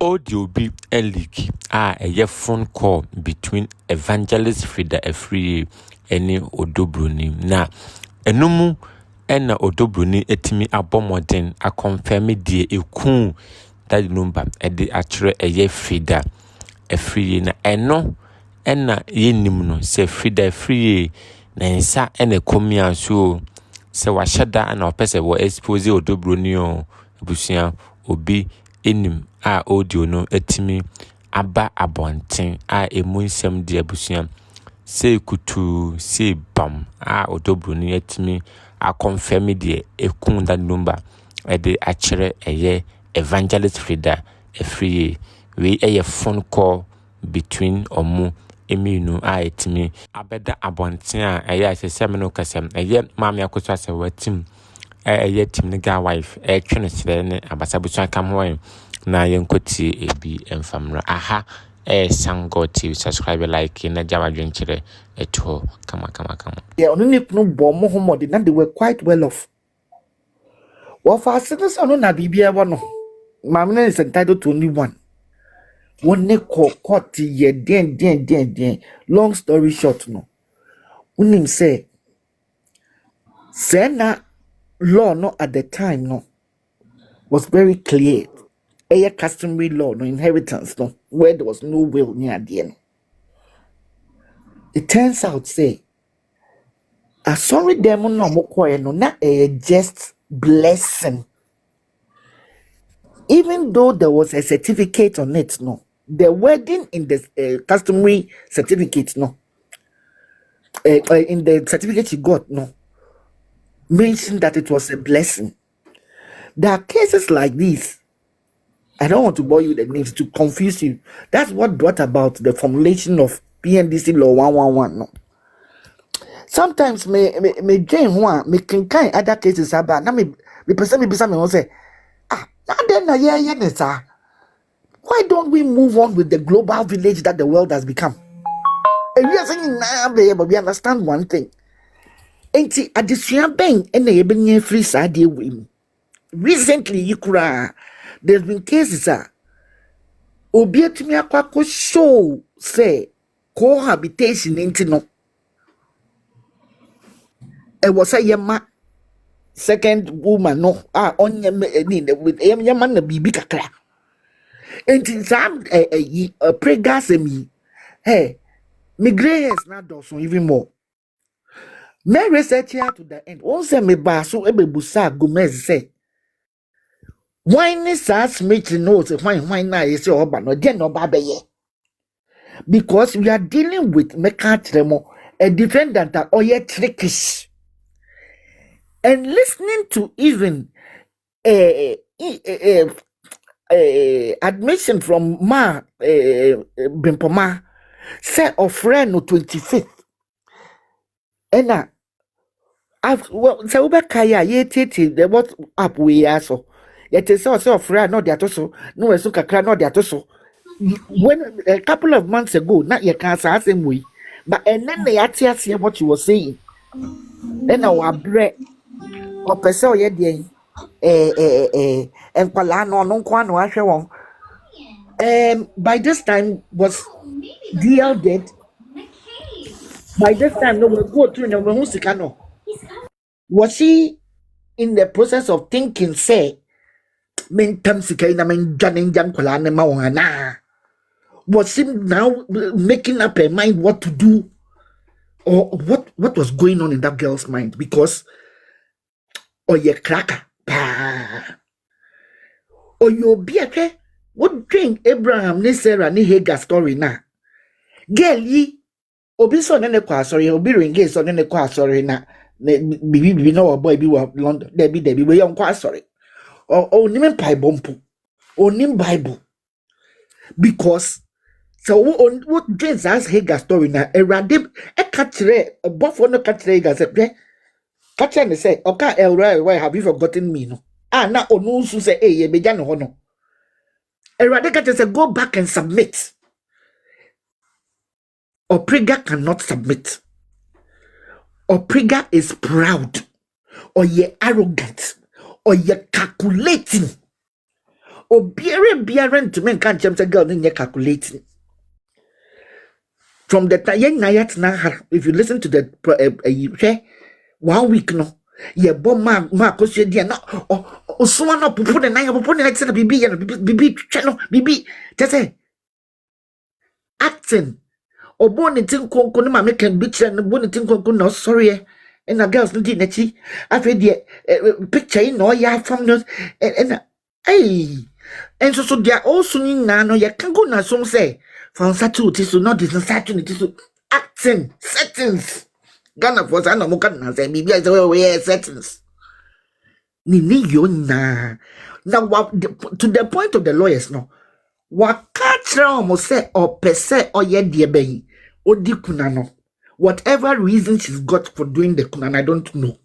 audio be a leak a phone call between evangelist Freda Afriyie and Odo Bronii. Na enumu ena Odo Bronii etimi abomodin a confirm die ekun Daddy Lumba ede akyere Freda Afriyie na eno ena yenim no se Freda Afriyie na nsa ena komia so se washada ana opese wo expose Odo Bronii o busia obi enim audio no etimi aba abonten emu nsem de abusua se kutu se bam Odo Bronii etimi a confirm de ekun Daddy Lumba ede akyere evangelist Freda Afriyie we phone call between omu eminu etimi abeda abonten asese no kasem mama akoso ase watim tim nigga wife twene sere ne abasabusu aka ho na yenkoti ebi emfamra aha sango TV subscribe like na jawa dwenkyere eto kama yeah only no bomb homod na they were quite well off what fast this no na bibia wo no mamna is entitled to only one ne court ye den long story short no unim say na law no at the time no was very clear. A customary law, no inheritance, no, where there was no will near the end. It turns out, say, a sorry demon no more no, not a just blessing. Even though there was a certificate on it, no, the wedding in the customary certificate, no, in the certificate you got, no, mentioned that it was a blessing. There are cases like this. I don't want to bore you the names to confuse you. That's what brought about the formulation of PNDC Law 111. No. Sometimes me Jane one me can kind other cases about now me person me say now then why don't we move on with the global village that the world has become? And we are saying now but we understand one thing. Ain't it additional bang and the free side with recently there's been cases obi atumi akwa show say cohabitation into no was a yema second woman no on with yema na bibi kakra enti sam pregasemi hey me grace na doso even more me research here to the end once me ba so ebebusa Gomez say why is us making notes why now is your no then no babaye because we are dealing with mechatremo a defendant that trickish and listening to even admission from Bimpoma say of friend no 25th and I've so kaya ye titi the what up we are so yet is also friend no they so no so kakra no they so when a couple of months ago not your cancer same way but and then they actually see what you were saying then our bread or person ye dey and kwala no kwa no ahwe won by this time was DL dead. By this time no we go through no we hu sika no was he in the process of thinking say men tam sika na men janin jam kwala ne ma won na was he now making up her mind what to do or what was going on in that girl's mind because or ye cracker or you be a what drink Abraham ni Sarah ni Hagar story na girl yi obi so ne kwa sorry obi ringe so ne kwa sorry na bibi no boy bi wa London debi we yon kwa sorry o ni men Bible mpo o ni Bible because so what drinks as Hagar story na erade e ka kire bofo no ka kire Hagar say catcher ne say oka elra why have you forgotten me no na onu su say ye beja no ho no erade catcher say go back and submit. Opriga cannot submit. Opriga is proud, or ye arrogant, or ye calculating, biara to men can't jump a girl in your calculating. From the time, if you listen to the 1 week, no, yeah, bomb Marcos, dear, no, or someone up put an eye upon the next BB and BB channel, BB, just say acting. Or born in Tinko, making bitch and born in Tinko, no, sorry, and a girl's not in a I've read the picture in all your from those, and hey, and so they are also in Nano, you can go now, some say, from Saturday to not this Saturday to acting settings. Ghana for Sana Mokana say, maybe I say, settings. Nini Yona. Now, to the point of the lawyers, no. Wakatra almost say or per se or ye dear bay or di kunano. Whatever reason she's got for doing the kunan, I don't know.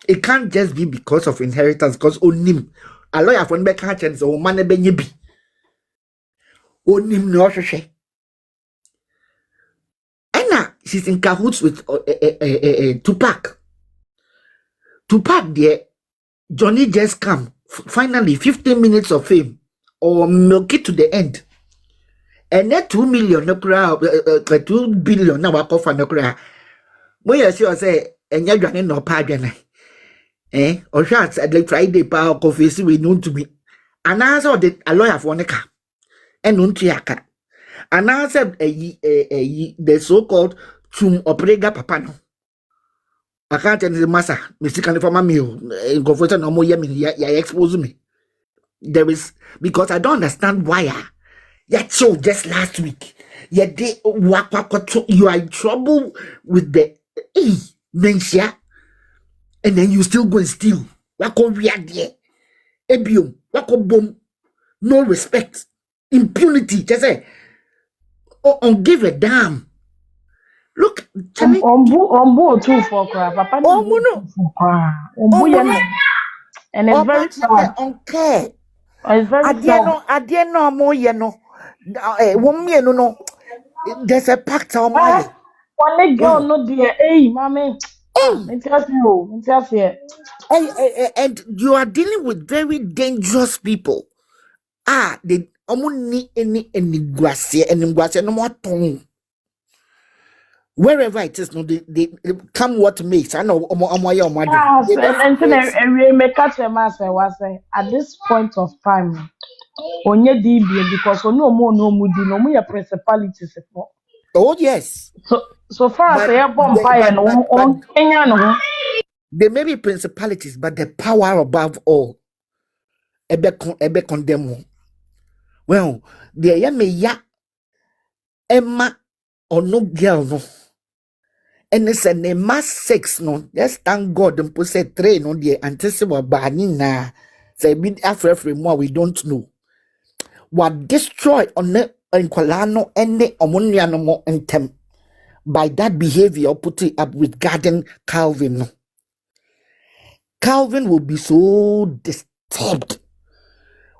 It can't just be because of inheritance, because onim a lawyer for back hatchens or man benyebi. Onim no she. Anna, she's in cahoots with Tupac. Tupac, dear, Johnny just come. Finally, 15 minutes of fame. Or milk it to the end. And that 2 million no crowd, 2 billion now I for no crowd. When you say, and you're running no pardon, or shots at the Friday power coffee, we known to me. And I saw that a lawyer for Neka and Nuntiaka. And I said, the so called Tum Oprega Papano. I can't tell the massa, Mr. California meal, in confusion no more yamin, ya expose me. There is, because I don't understand why. Yeah, so just last week, yeah, you are in trouble with the dementia, and then you still go and steal. Wako there, ebium, wako boom, no respect, impunity. Just say, on give a damn. Look, Ombu too for crap. Papa no for crap. And it's very sad. Okay. It's very sad. I didn't know more, you know. 1 year, no. There's a pact on my. One girl, no dear. Hey, mommy. It's here. And you are dealing with very dangerous people. They only any gracia no more tongue. Wherever it is, no, they come what makes. I know. At this point of time, onye DB because no more principalities. Oh yes. So far as I bomb fire on Kenya no. There may be principalities, but the power above all, ebe condemn. Well, the ya me ya Emma or no girl no. And it's a mass sex no. Just thank God and put say train on the anticipated banina. Say bid after more we don't know. What destroy on the enqualano and the ammoniano more intem by that behavior put it up with Garden Calvin. No. Calvin will be so disturbed.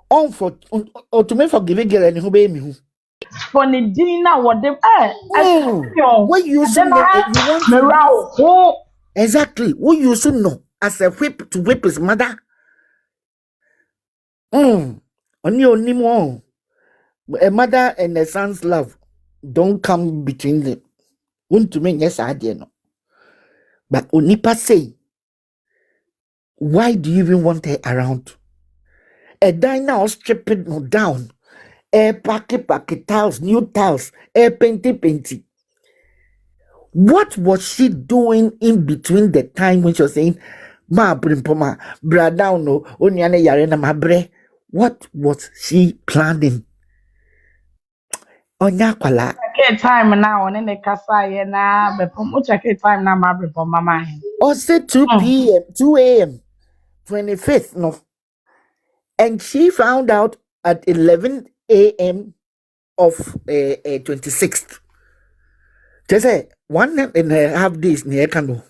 To me forgiving girl and obey me. For the dinner, what them what you should know exactly what you should know as a whip to whip his mother. On your more a mother and a son's love don't come between them. Want to mean yes, I did no. But Onipa say, why do you even want her around? A diner stripping no down. Packet tiles, new tiles, painty. What was she doing in between the time when she was saying, Ma brimpoma, bra down no, onyane yarena ma bre? What was she planning? Onyakwala. Okay, time now, and the casa na bepom. Check time now, ma brimpoma mama. Or say 2 p.m., 2 a.m., 25th, no. And she found out at 11 a.m. of 26th. Just say 1.5 days near Kano.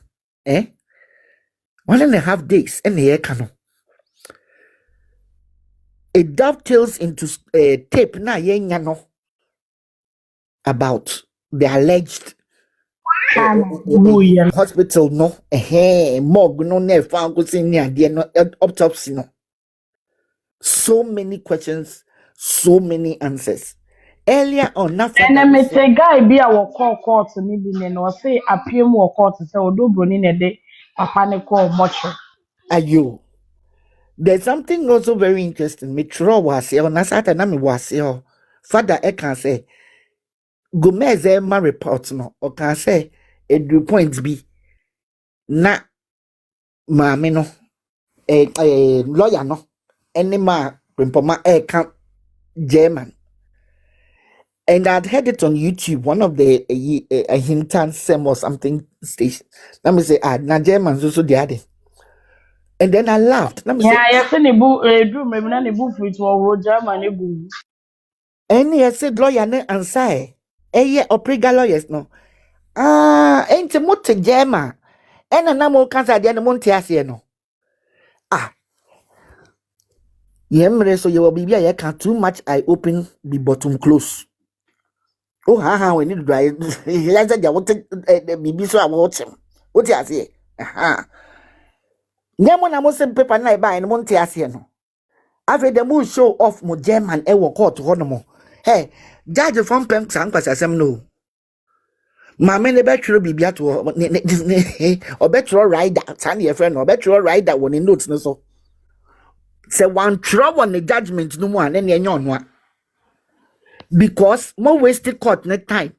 1.5 days and near Kano. It dovetails into tape na yengano about the alleged hospital no morgue no ne found go see near the autopsy no. So many questions, so many answers. Earlier on, na And Freda I no met so a guy be our call court to me, and or say appear more court to say Odo Bronii a day, papa ne call much. ayo. There's something also very interesting. Me tro was here, na sata na me was here. Father I can say, Gomez ma report no, or can say, do points be na maame no, lawyer no, any ma, Primpoma can German. And I'd heard it on YouTube, one of the a Hintan Sem or something station. Let me say, na German so the other. And then I laughed. Let me say, Yeah, yes, and a book, do maybe not a book for it or German a book. any I said lawyer ne answer. Yeah, opriga lawyers no. Ain't a motor German. And a number cancer the Monte no. Ah, yemre so you will be I can too much I open the bottom close. Oh, we need to dry. He has a what the so I watch him. What you say? Aha. Nyamo na mo sem paper na buy no monte ase no. After the mo show off mo German e wo court ho no mo. Hey, judge from pem san kwasasem no. Mama ne betwero bibia to obetwero rider san ye friend no obetwero rider won in notes no so. Say one throw on the judgment no mo an ne enyo no a. Because mo waste court ne time.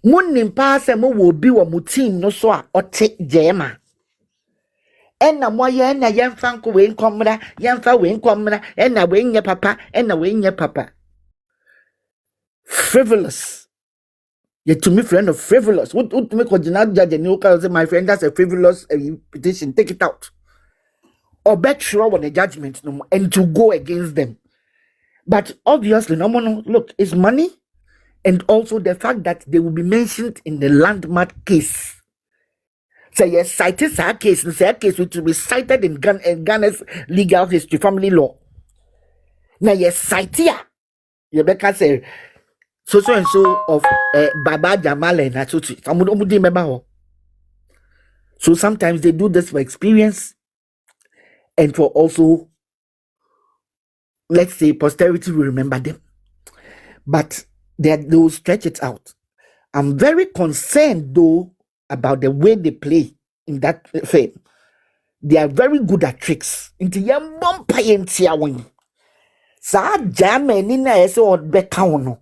Mo nimpa se mo wo bi wo mo team no so a ote German. Ena moye na yemfa nko we nkomra yemfa we nkomra ena we nye papa ena we nye papa frivolous you to me friend of frivolous what to make original judge and you can say my friend that's a frivolous petition take it out or bet sure on the judgment no more, and to go against them but obviously no more look it's money and also the fact that they will be mentioned in the landmark case. So yes, cited that case, and that case which will be cited in Ghana's legal history, family law. Now yes, cite here. You better say so and so of Baba Jamal and Atuti. So sometimes they do this for experience and for also, let's say, posterity will remember them. But they will stretch it out. I'm very concerned though about the way they play in that film. They are very good at tricks. Into young bumper in Tiawin. Sa Germany na eso odbeka wono.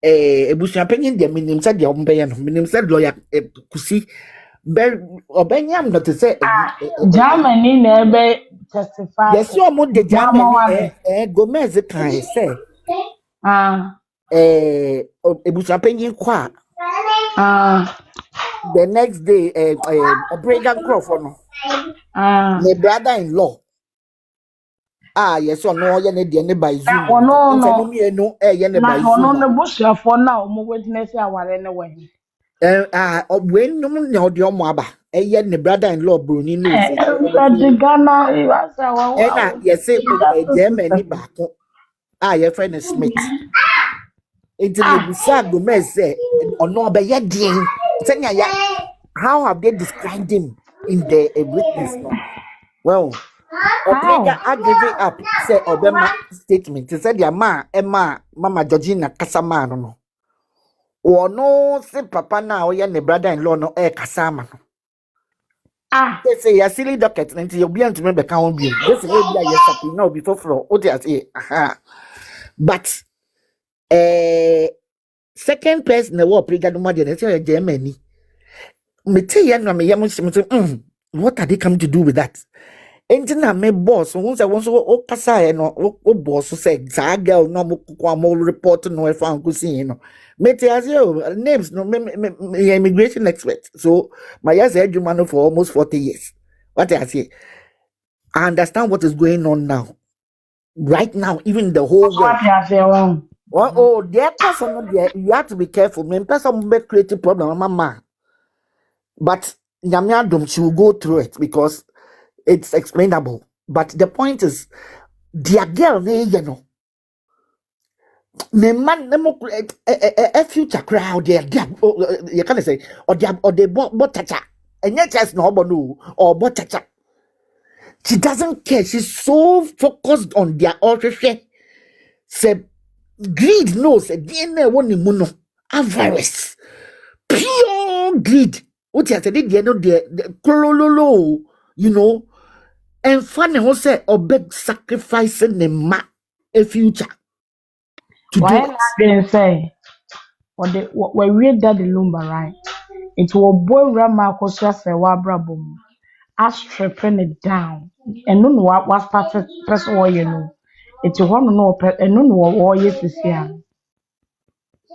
Ebusia penyin de minim said the ombeya no. Minim said lawyer kusi be obenyam not to say Germany never testify. yes you mo de Mama Germany one. Gomez kan say Ah, ebusia penyin kwa ah, the next day Bregan Crawford no. My brother-in-law yes or no ye ne de ne by Zoom. ono Nti mo no. me no ye ne by Na Zoom. ono no busuafo na omo witness aware ne we. When no ne odi omo aba ye ne brother-in-law Bronii no say The Ghana was na our ye say justice Germany system. baako ye friend Smith. Nti ne bisa Gomez say ono be ye den. Senya ya how have they described him in the witness no? Well, Oprega How? I gave it up. Say Obama statement. He said, "Ya ma, Emma, Mama Georgina Kasama no. Or no, say Papa now, ya ne brother-in-law no Kasama. Ah, They say ya silly docket. Until you'll be able to remember count you. This will be a yes up now before floor. What I say, aha. But second person the war Oprega no more than say Germany. Me tell you no me yamu what are they coming to do with that? Enti na me boss who say won so o kasa e no o boss say za girl no mo kwa mo report no e fa nkusi no me te as you names no me immigration expert so my years adwuma no for almost 40 years what I say I understand what is going on now right now even the whole world what you say wrong. oh there person no there you have to be careful me person make create problem mama but nyame adom she will go through it because it's explainable but the point is their girl you know the man a future crowd there you can say or they bought chacha and yet just no no or bought chacha She doesn't care. She's so focused on their ultra. Say greed knows a DNA one immuno. A virus. Pure greed. What you said, the kolololo, you know. And funny who say or beg sacrificing the a future to Why do not been say what we read Daddy Lumba, right? It will boy Rama Kosha Sewabra boom. Us stripping it down. And no what started person or you know. It's one no and no war yes is here.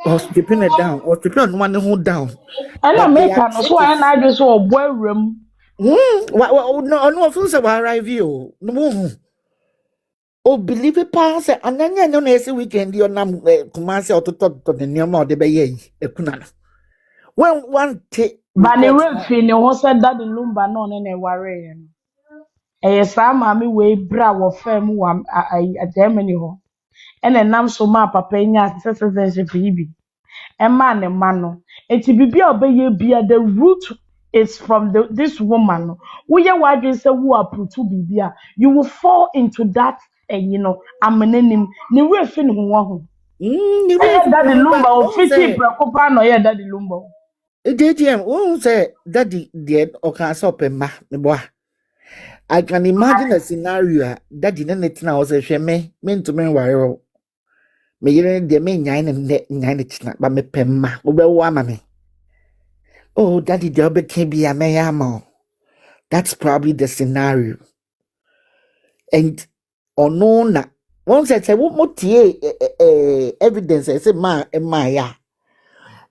or stripping it down or stripping on one who down. And I But make their an trick so is I just saw boy room. no offense about arrive you. No. Oh, believe it, pass and then you know, next weekend you're not Kumasi or to talk to the new more the bay a kunana. When one take But the report real now. thing was said that the Lumba no ne worry. Saa maame wei bra wɔ fam wɔ Germany hɔ ɛna nam so ma papa nya citizenship yi bi ɛma ne ma no eti bibi a ɔbɛyɛ bia the root is from this woman no woyɛ wadwin sɛ wo aputu bibi a you will fall into that amenanim ne wura fi ne ho wɔ ho You ɛyɛ Daddy really Lumba but won't ofiti say prɛko pa na ɔyɛ Daddy Lumba JGM won't say daddy dead or can't stop a ma boy. I can imagine a scenario that didn't it now say she me mean to me wire me yere de me nyan and nyan it but me pemma obewa me. Oh daddy the obe can be a mayamo. That's probably the scenario. And or no na one said say what evidence I say ma ya.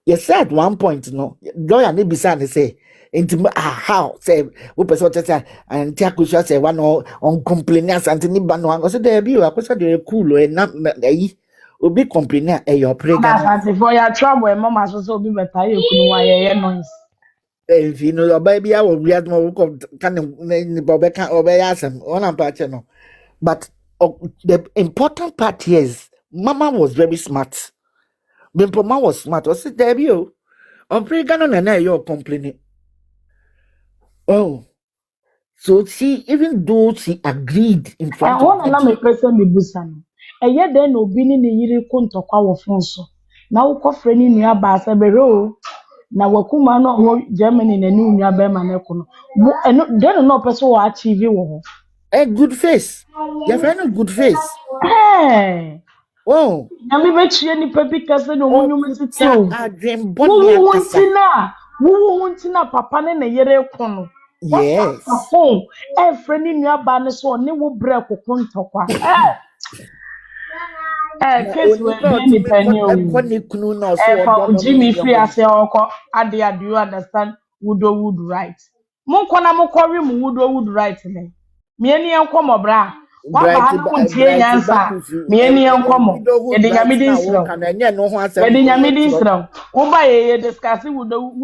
You said at one point no lawyer need be say into how say we person say and Tiakusha say one on complainers and ni ba no I say there be I say dey cool e na yi obi complainer e your ɔda pregano asante for ya trouble ɛmɔ so obi bɛta yɛ kunu wa yɛ noise. if you know your baby I will read more can ni bobe can obey asem one am pa no but the important part here is mama was very smart. Mama was smart. I said there be on pregano na you're complaining. Oh. So she, even though she agreed in front Ɛhɔ of na na daddy, mepɛ sɛ mebusa no. Ɛyɛ dɛn na obi ne ne yere ko ntɔkwa wɔ phone so. Na wokɔfrɛ ne nuabaa sɛ bɛhwɛ o. Na wakuma no a ɔwɔ Germany na ne nuabɛrima no ko no. Dɛn na ɔpɛ sɛ ɔachieve wɔ hɔ. a good face. Your friend a good face. Hey, Oh, nyame bɛkyerɛ nipa bi kɛse na ɔmo oh, nnwom tete kuta o. a dream body Wowu and wo kasa. nti na wowu wo nti na papa ne ne yere ko no. Wɔfa Yes. phone ɛfrɛ ne nuabaa no so ɔne wo brɛ koko ntɔkwa. Na Case oni where na be any otimi penny ekọ o. ne kunu na so odo For no ne Jimmy free nneọma. as oko ade do you understand wood right? Monko na mokori mu wood right ne. Me ani enko mobra. Wa ba Bright na montie bright nyansa. bakufu. Me ani enko mo. Widowhood E de nyame right din na wo sro. kan enye no ho E asem de ko nyame din yetro. sro. Wo ba ye discuss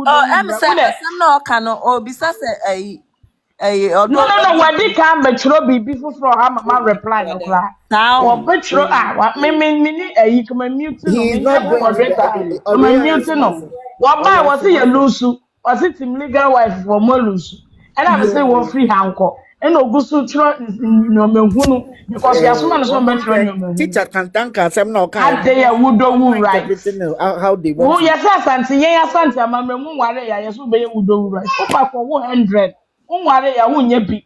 Oh, wood em right. say Wo de asem na oka no obisa se no odo no no bani wadi kan betro bibi foforo ha mama reply no kra. Wo sound. betro me ni ayi kuma mute no He is me not nya going to moderator kuma Oyo mute no. Yasimasi. Wo ba Oyo wo se ye Yasimasi. lose wo se team legal wife for mo lose. And I say wo Yeah. free hanko. E no gusu tro no menhunu because ya so man so One betro said no menhunu. teacher can thank us. I'm not kind. Ade ya wudo wu right. Interpreting how they want Wo to. yes asante yen asante amamre mu ware ya yeso be ye wudo wu right. Wo pa for 100. Wo ware ya wo nya bi.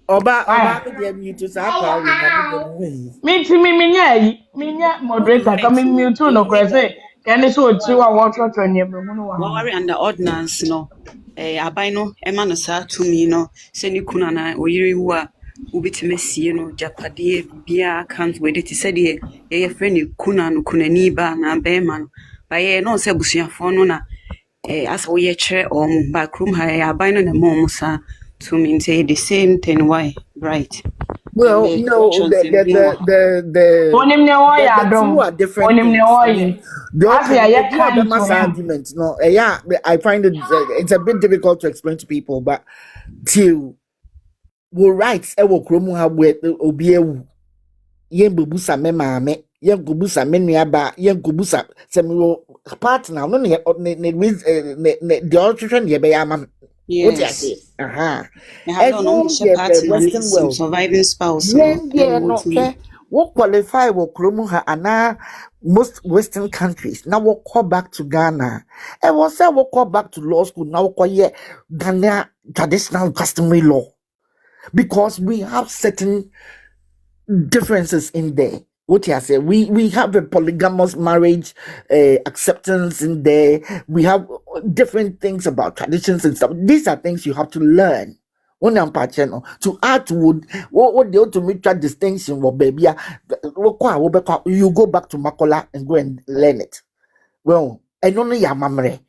Oba Why? me dem you to sa power we na me dem we. Me ti minya moderator Right. coming mute no Enti kure say can so chi wa watch ni me hunu wa ha. wɔware under ordinance no aban no ɛma no saa tumi no sɛ ne kunu anaa oyere wu a wobɛtumi asie no gyapadeɛ biribiara account wɔde te sɛ deɛ yɛyɛfrɛ ne kunani ba anaa bɛrima no bayɛ na ɔsɛ abusuafoɔ no na asɛ woyɛ kyerɛ ɔmo ba kurom ha aban no na ɛma ɔmo saa tumi nti the same thing why right and Well, the no, corrections being wɔ hɔ Onim ne wo ya the two dom. are different Onim ne things. wo I mean, yi. the As okay, ya ye obi kind to obema's him. argument. No, yeah, I find it's a bit difficult to explain to people, but till we rights, wo kromu ha we obi ewu. Yen bubusa me maame, yen kubusa me nuaba, yen kubusa se me partner no ne the altration ye be ama. What I say? Yes. And Ahaban no no, share the partner ne Western world. surviving spouse no. When they not care, what qualify will Kromuha and most Western countries now will call back to Ghana. And was say will call back to law school now call Ghana traditional customary law. Because we have certain differences in there. What you say? We have a polygamous marriage acceptance in there. We have different things about traditions and stuff. These are things you have to learn. To add to what the ultimate distinction what baby you go back to Makola and go and learn it. Well, I don't know your memory.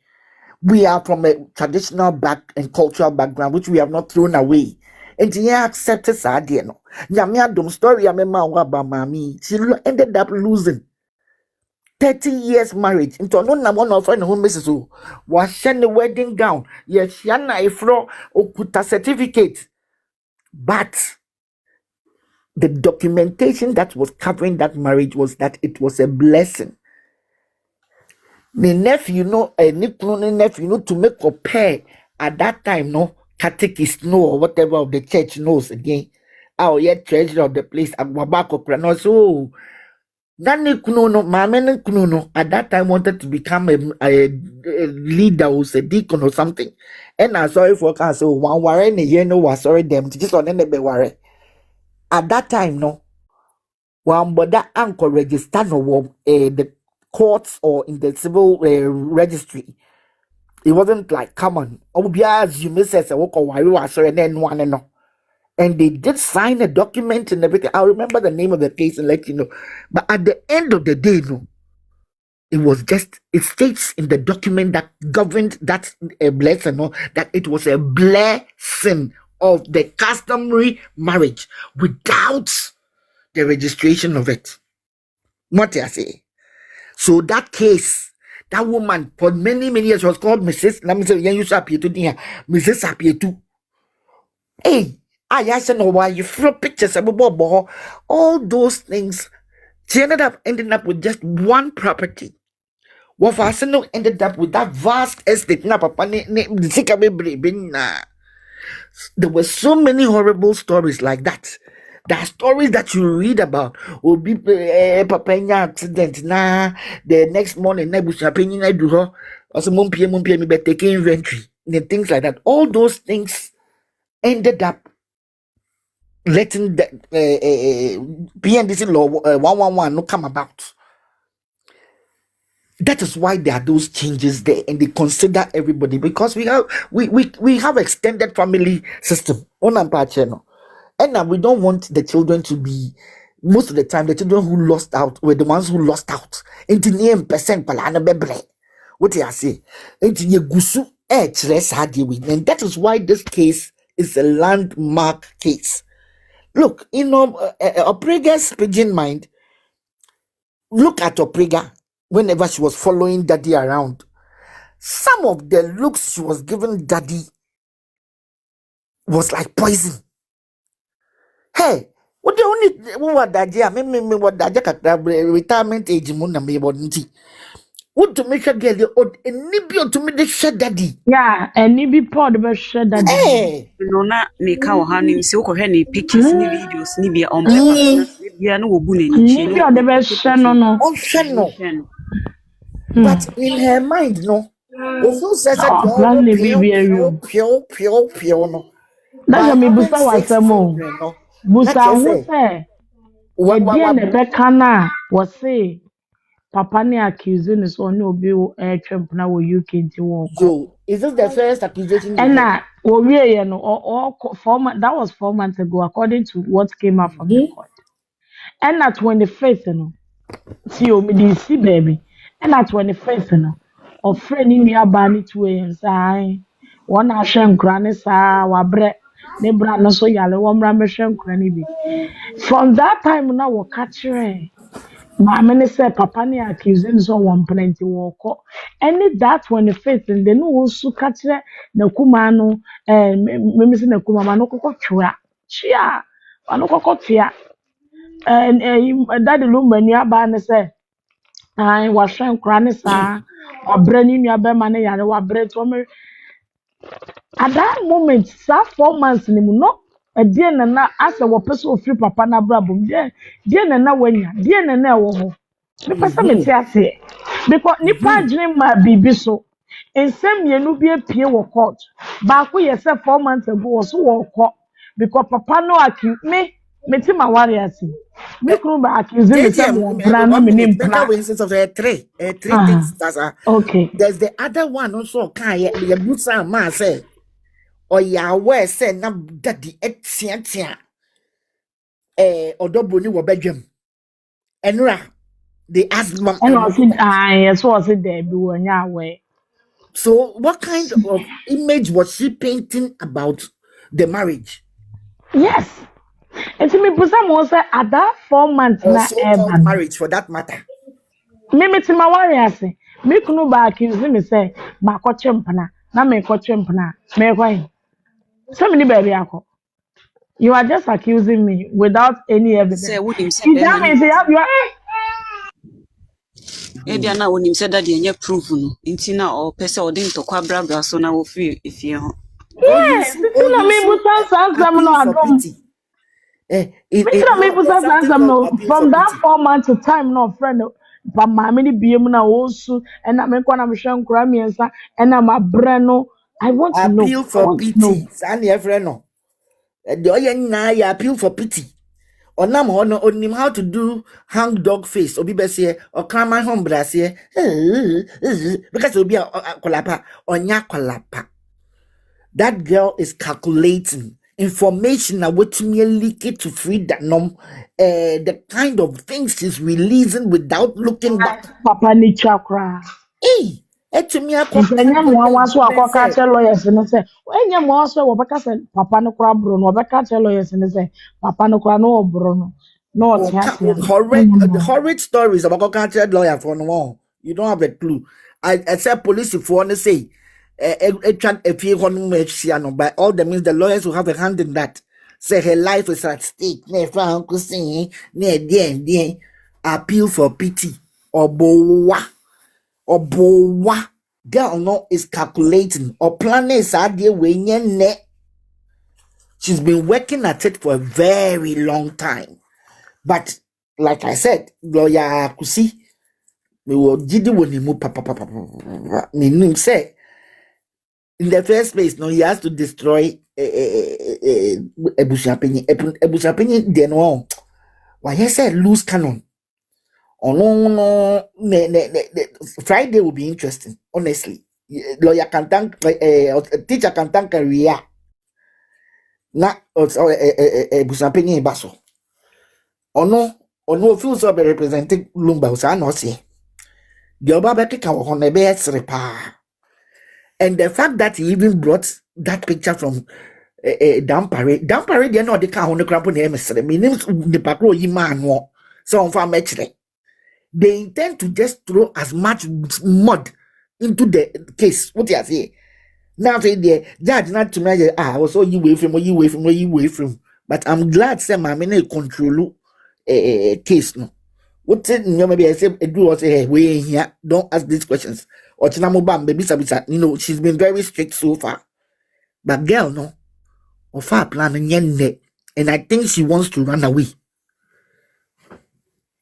We are from a traditional back and cultural background which we have not thrown away. And yeah, accepted idea no. Nyamia dom story ya mema about mommy. She ended up losing 30 years marriage. Into no na one of friend who misses who was send the wedding gown. Yes, yana ifro okuta certificate. But the documentation that was covering that marriage was that it was a blessing. The nephew, nephew, to make a pair at that time, no catechist, no, or whatever of the church knows again. Oh, yeah, treasure of the place, Agbabako Krano. So, Nani Kuno, Mamen Kuno, at that time wanted to become a leader or a deacon or something. And I saw it for so one warren a year no was sorry them to just on any be worry. At that time, no one but that anchor register no the courts or in the civil registry. It wasn't like common. As you may say, and then one and all. And they did sign a document and everything. I'll remember the name of the case and let you know. But at the end of the day, no, it states in the document that governed that blessing, no, that it was a blessing of the customary marriage without the registration of it. What I say? So that case, that woman for many years was called Mrs. Let me say, you Mrs. Apietu. Hey, I said, no, why you throw pictures of all those things. She ended up with just one property. What Arsenal ended up with that vast estate. There were so many horrible stories like that. There are stories that you read about. Will be papanya accident na the next morning na bush happening na do her. Also mumpie me be taking inventory and things like that. All those things ended up letting the PNDC law 111 no come about. That is why there are those changes there, and they consider everybody because we have extended family system on our channel, and we don't want the children to be. Most of the time, the children who lost out were the ones who lost out. Into 9% palana bebre. What do I say? Into ye gusu and that is why this case is a landmark case. Look, Oprega's pigeon mind. Look at Oprega whenever she was following Daddy around. Some of the looks she was giving Daddy was like poison. Hey, what the only what Daddy? Me what Daddy retirement age mo na me body. What to make a girl or enibio to me the shed Daddy? Yeah, and you be proud of shed that. Hey, No na meka wo ha no nsi wo kɔhwɛ ne pictures ne videos ne bia on papa na bia no wo bu na ni chi You be on the best shed no. no. But in her mind, no. Also says that Plan the baby area. pure, no. That's me Having busa six wasemo. children, no. Busa who say Edie ne beka na was say papa ne accuse ne so ne obi tremp na wo UK nti wo ko. So, is this the first accusation? And na we ye no or 4 months, that was 4 months ago according to what came out from the court. And at 25th no. See o me dey see baby. And at 25th no. Of friend ni aba ni 2 am sai. One ahwe nkura ne saa wabre ne bra no so yale wo mra mehwe nkura ne bi. From that time na wo catch maame ne say papa ne accusing so one plenty wo ko. Any that 25th and then wo su catch na kuma no me say na kuma ma no kokko twea. Chia. Ano kokko twea. And Daddy Lumba ni aba ne say ai wahwe nkura ne saa. Wabre ni nua be ma ne yare wabre to me At that moment, sa 4 months ni mu no. Dear na asa wo pese ofiri papa na brabom. Dear na wanya. Dear na wo ho. Me pese me ti ase. Because nipa adwene ma bibi so. Ensem mienu bi apie wo court. Ba ko ye say 4 months ago wo so wo court. Because papa no accuse me ti ma ware ase. Me kunu ba accuse me say mo bra na me nim better bra. way instance of three Ah. things that's Okay. there's the other one also can you busa ma say or ya aware say na daddy etia Odo Bronii wo bedwam enra they asked mom And also yes was it there be one way. so what kind of image was she painting about the marriage Yes. And to me, Pusa mo say at that 4 months or na so-called Evan. marriage for that matter? Me to my warrior say, me kunu ba accuse me say, ma ko chempana, na me ko chempana, me ko. So many baby ako. You are just accusing me without any Say evidence. wonim say It be that man. means you have your Ebia na wonim say that yenye proof no. Nti na o pese o de ntokwa brabra so na wo fi efie ho. yes. It's not me Pusa some no Appeal for adom. pity. Make sure me There's Pusa something some called no appeal for from that pity. 4 months to time no friend. But mammy ni biem na osu and na me kwa na me hwe nkura miensa and na ma bre no I want to know. Appeal I for want to know. pity. Sani no. The oye na ya appeal for pity. Onam hono onim how to do hang dog face. Obi bese or climb home brasier. Because obi kolapa onya kolapa. That girl is calculating information that what me leak it to Freda the kind of things she's releasing without looking back. Papa ni chakra. Hey, to me, I Nsenya mo anwa so akoka che lawyers no say, enye mo so wo beka say papa no kra bro no beka che lawyers no say papa no kra no bro no. No or te ase no. horrid stories about country lawyer for no one. You don't have a clue. I said police if you want to say if you want by all the means the lawyers will have a hand in that. Say her life is at stake. Appeal for pity. Or bowa. Girl no is calculating or planning is idea when ne. She's been working at it for a very long time. But like I said, lawyer Kusi, we will did it papa. Meaning say in the first place, no, he has to destroy Ebusiapeni. Ebusiapeni then on. Why he said loose cannon. Oh no, Friday will be interesting, honestly. Lawyer can thank teacher can thank a ria. Na Ebusiapeni baso. Ono feels so be representing Lumba sa no see. The Obabeki can on the best repair. And the fact that he even brought that picture from Dampare, they know the car on the crap on the emissary, meaning the patrol you man war. So on farm actually. They intend to just throw as much mud into the case. What you say? Now say the judge not to measure was all you away from. But I'm glad some I mean control case no. What said maybe I say do was say we here don't ask these questions or Chinamobam baby sabisa she's been very strict so far but girl no or far planning yende and I think she wants to run away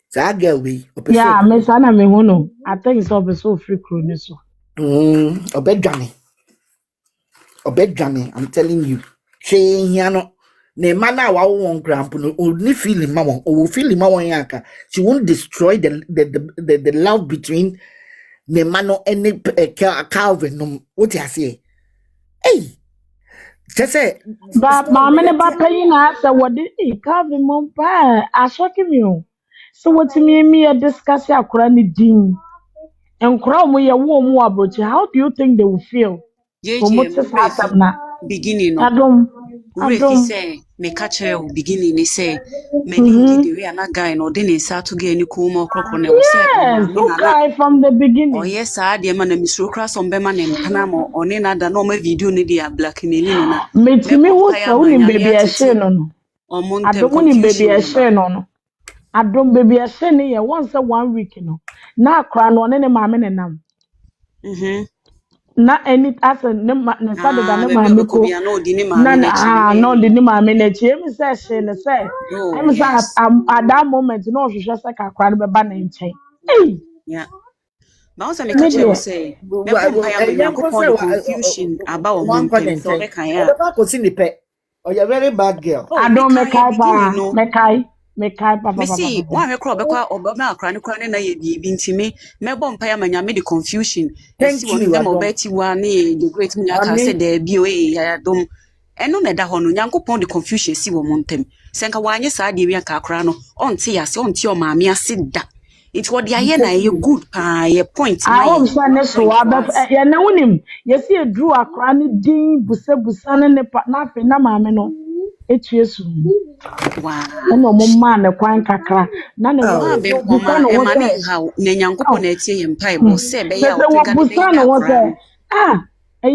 so that girl we Yeah, me sana me hono. I think it's all so free crew ni so. obedjame I'm telling you she no ne mana wa won cramp no only feeling mama or feeling mama yanka she won't destroy the love between ne mano any Calvin no what you say hey just say But mama ne ba payin na say what the Calvin mom pa a shocking me o. So what me a discuss akura ni din. Enkura mo ye wo mo abrochi. How do you think they will feel? So Jeje much mu refi asam na. beginning no. Refi Adom. say me catch her beginning ni say many Mm-hmm. the way na guy no de ne sa to ge ni ko mo krokro ne wo say o ma Yes, me na na. okay, from the Oh beginning. yes, I dear man, Mr. Cross on Bema and Panama, or Nena, no my video media black in Elena. Metimi Mebom wo Paya so ni baby a Manyamiati share no no. among them Adom ni baby a confusion number. share no no. Adom baby a share ni ye once a 1 week no. Na akra no ne maame ne nam. Mm-hmm. na any as ne sade da ne Bebe maame ko obekobia no di ni na maame na chi. no de ne maame na chi emi say she ne say Oh, emi say yes. at that moment no hwehwe say kakra no be ba na nchen eh Yeah. Ba o se me ka me che wo de say me bom pa ya ma Nyankopon the confusion about wo one montem content so be kan ya. Oba ko si ni pe. Oh, you're a very bad girl. Oh, me adon me kan ye kai beginning pa no. Me see, pa. wa hwe kro obekwa obama akra ne kwa ne na ye bi ntimi me bom pa ya ma Nyame the confusion. Esi Thank wo no you, dem Adam. obeti wa ne the great munyaka say Amen. there bi o ya dom. Eno na da ho no Nyankopon the confusion si wo montem. Senka wanye saa de wi aka akra no onte ya se onte o maame ase da. It what dia ye na ye good pa ye point I ma hope ye so ne so point for abef us. ya na wonim yesi edru akra ne din busa ne pa na afi na maame no etu esu Wow. na omo ma ne kwan kakra na ne Wa Oh. be busa nkoma no e wo ma se ne nha na Nyankopon oh na etie ye mpaebo se be ya se wo ofega de be busa da no wo se akra no ah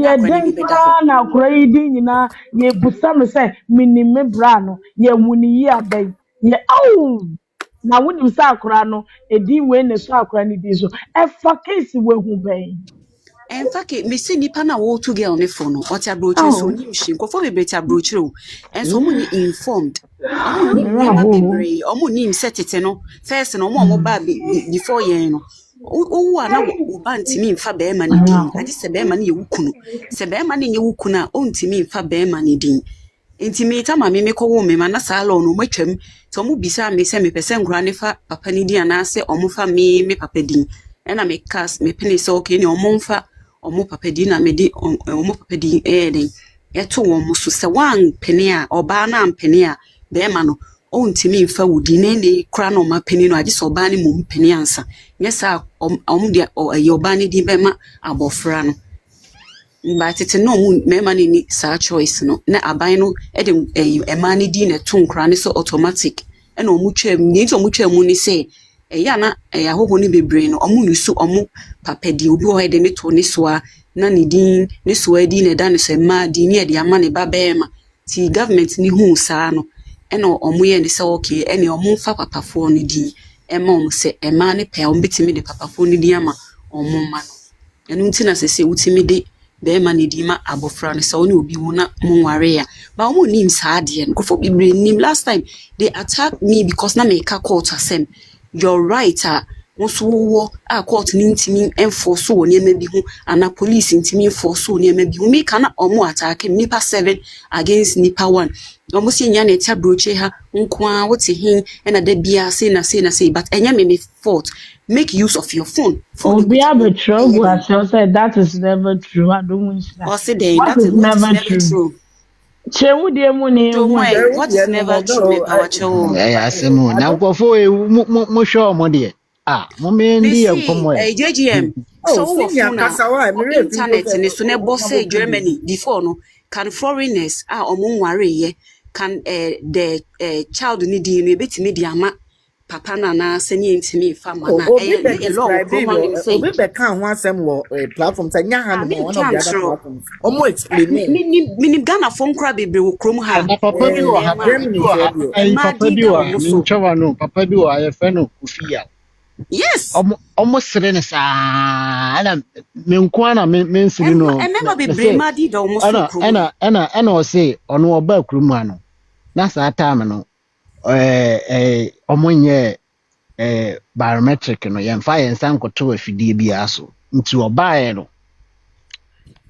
na eye akra ne den bi be da ho. kra na akra yi din nyina ye busa me se minim me bra no ye wuni yi adan ye oh na wonim sa akra no edin we ne so akra ne di so e fa case we hu ben. En fact me se nipa na wo to girl ne fo no o ti abrochire so Oh, nim hye nkofo be ti abrochire o enso omo ni informed omo ni mira niema ho. bebre omo ni setete no first no omo ba before yen no owu a na wo ba ntimi mfa be ma ne Mira din ho. ade se be ma ne ye wukunu se be ma ne ye wukunu a o ntimi mfa be ma ne din intimi ta ma me ko wo me ma na sa lo no matwam to omo bisa me se me pese nkura ne fa papa ne din ana se omo fa me papa din ena me kas me pene se okay ne omo mfa omo papa di na me di omo papa di den eto wo mo so se wan pene a oba na ampene a be ma no o ntimi mfa wudi ne ne kra no ma pene no age so oba ne mom pene ansa nyesa omo di oba ne di be ma abofra no but it's no me ma ne ni sa choice no na aban no e de e ma ne di na to nkra ne so automatic e na omo twam ni to omo twam ni say ya na ahoho ni bebre no omo nusu omo papa di obi o de ne to ne soa na ne din ne soa di na da ne se ma di ne de ama ne ba be ma ti government ni hu saa no e na omo ye ne se okay e ne omo fa papa fo ne di e ma omo se e ma ne pe omo betimi de papa fo ne di ama omo ma no enu ntina se utimi de be ma ne di ma abofra ne se oni obi wu na mo nware ya ba omo nim saa de no kofo bebre nim last time they attacked me because na me ka court asem you're right also wo a court ni ntimi enforce wo ne ma bi hu ana police ntimi enforce wo ne ma bi hu me kana omo attack nipa 7 against nipa 1 omo si nya na tia broche ha nko a wote hin na da bia say but enya me fault make use of your phone Obi ekuta no abetro gu ase say that is never true. I don't want that. or say then What that is is what is never never true? true Chewu de mu ne so hu my ade. Very what is dear no never more true me girl. pa wacho ɛyɛ asɛm o na I don't. nkurɔfoɔ mo hwɛ ɔmo deɛ a me momendi yɛ see nkɔmmɔ ɛ JGM Oh, so wo senior phone a Kasawa, I'm wo real video. internet ni so ne boss say Germany before no can foreigners omo nware ye can the child ni di no betimi di ama papa na na se ni ntimi fa ma Oh, na Obi be a law describe kro you. ma say Obi be can one some platform. Say, ah Nyahan, me one of the can other tro platforms. Almost explaining. Minim Ghana phone kra bebre wo krom ha na papa bi wɔ be ha ma papa bi Germany wɔ for ha you. ɛyi ma papa di bi da wɔ ha omo so mentwɛwa no papa bi wɔ ha yɛfrɛ no kofi a yes ɔmo sere no saa ɛna me nko a na mensere no em ma bebre mese ma di da omo so ɛna krom ɛna ɛna ɛna ɔse ɔno ɔbaa kurom ha no na saa time no ɔmo nyɛ biometric no yɛmfa yɛn nsa nkɔtɔ afidie biara so nti ɔbaeɛ no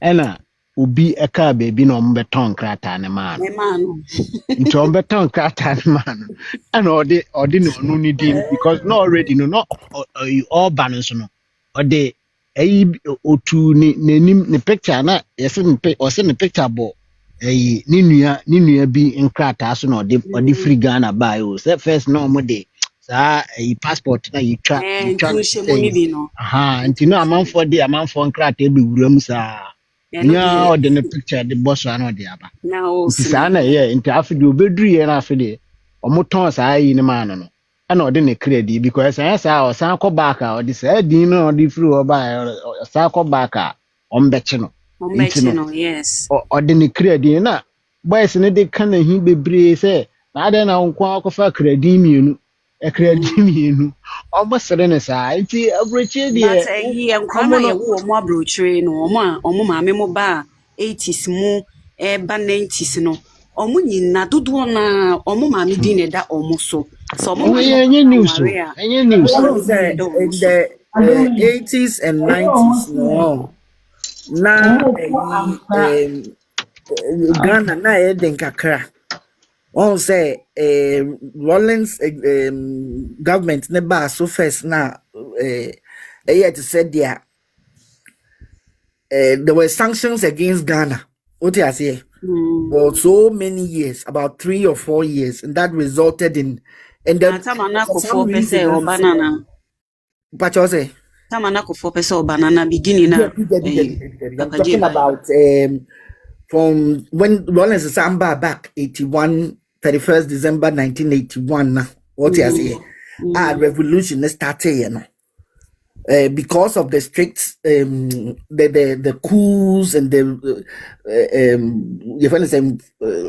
ɛna obi ɛkaa baabi na ɔmo bɛtɔn krataa ne maa no me ma no nti ɔmo bɛtɔn krataa ne maa no ɛna ɔde ne ɔno ne din because na already no na ɔɔba no nso no ɔde ɛyi otu n'anim ne picture na yɛsɛ ɔsɛ ne picture bɔ ɛyi ne nua bi nkrataa so na ɔde firi Ghana baeɛ o sɛ first na ɔmo de saa ɛyi passport na yɛtwa ntu no hye mu ni sɛn bi no aha nti ntu na hye amanfoɔ de amanfoɔ nkrataa bɛwura mu saa no de nyaa ɔde ne picture de bɔ so a na ɔde aba na o nti sene saa na ɛyɛ nti afe deɛ obɛduruyɛ no afe deɛ ɔmotɔn saa yi no maa no no ɛna ɔde ne kra di because ɛyɛ saa a ɔsan kɔ back a ɔde saa din no a ɔde firi hɔ baa ɔsan kɔ back a ɔmbɛkye no nti ombechi no no yes ɔde ne kra di na boys no de ka n'ahi bebree sɛ na adɛn na wo nko akɔfa kra din mmienu credit me. Almost sudden aside, average But dear. he and Crana, Omono, you were more brochure, no more, or mamma mobile, 80s more, ba 90s no. Omuni na dodo na omo ma me din da omo so. So omo ma no any news, ware a any omo news. ma What me was din that da omo in so. the Adonai, 80s and ẹ̀yin ọmọ 90s? sílẹ̀, No, na ọmọ kọ́ àǹfà, Ghana na den kakra. One say Rollins government ne ba so first na to said there were sanctions against Ghana. What I say? For so many years, about 3 or 4 years, and that resulted in, and Na then tama na for ko some 4% reason, o banana. but you say, Tama na ko 4% o banana beginning na I'm Papa talking J. about from when Rollins Samba back 81, 31st December 1981. What you say? Revolution started, you know. Because of the strict the coups and the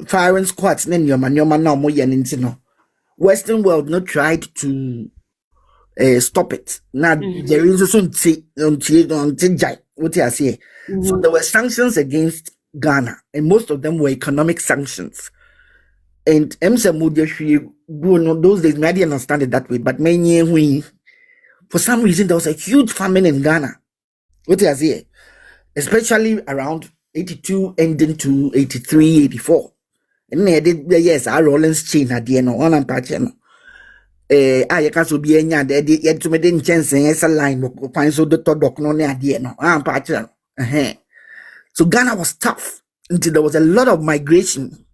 firing squads, then your man now more no Western world not tried to stop it. Now there is also what I say. So there were sanctions against Ghana, and most of them were economic sanctions. And those days, I didn't understand it that way, but many for some reason there was a huge famine in Ghana. What I say, especially around 82 ending to 83, 84. And I did yes, our Rollins chain at the end on and patch. I can't so be any other yet to me didn't chance as a line find so the doc no near the end on patch. So Ghana was tough until there was a lot of migration.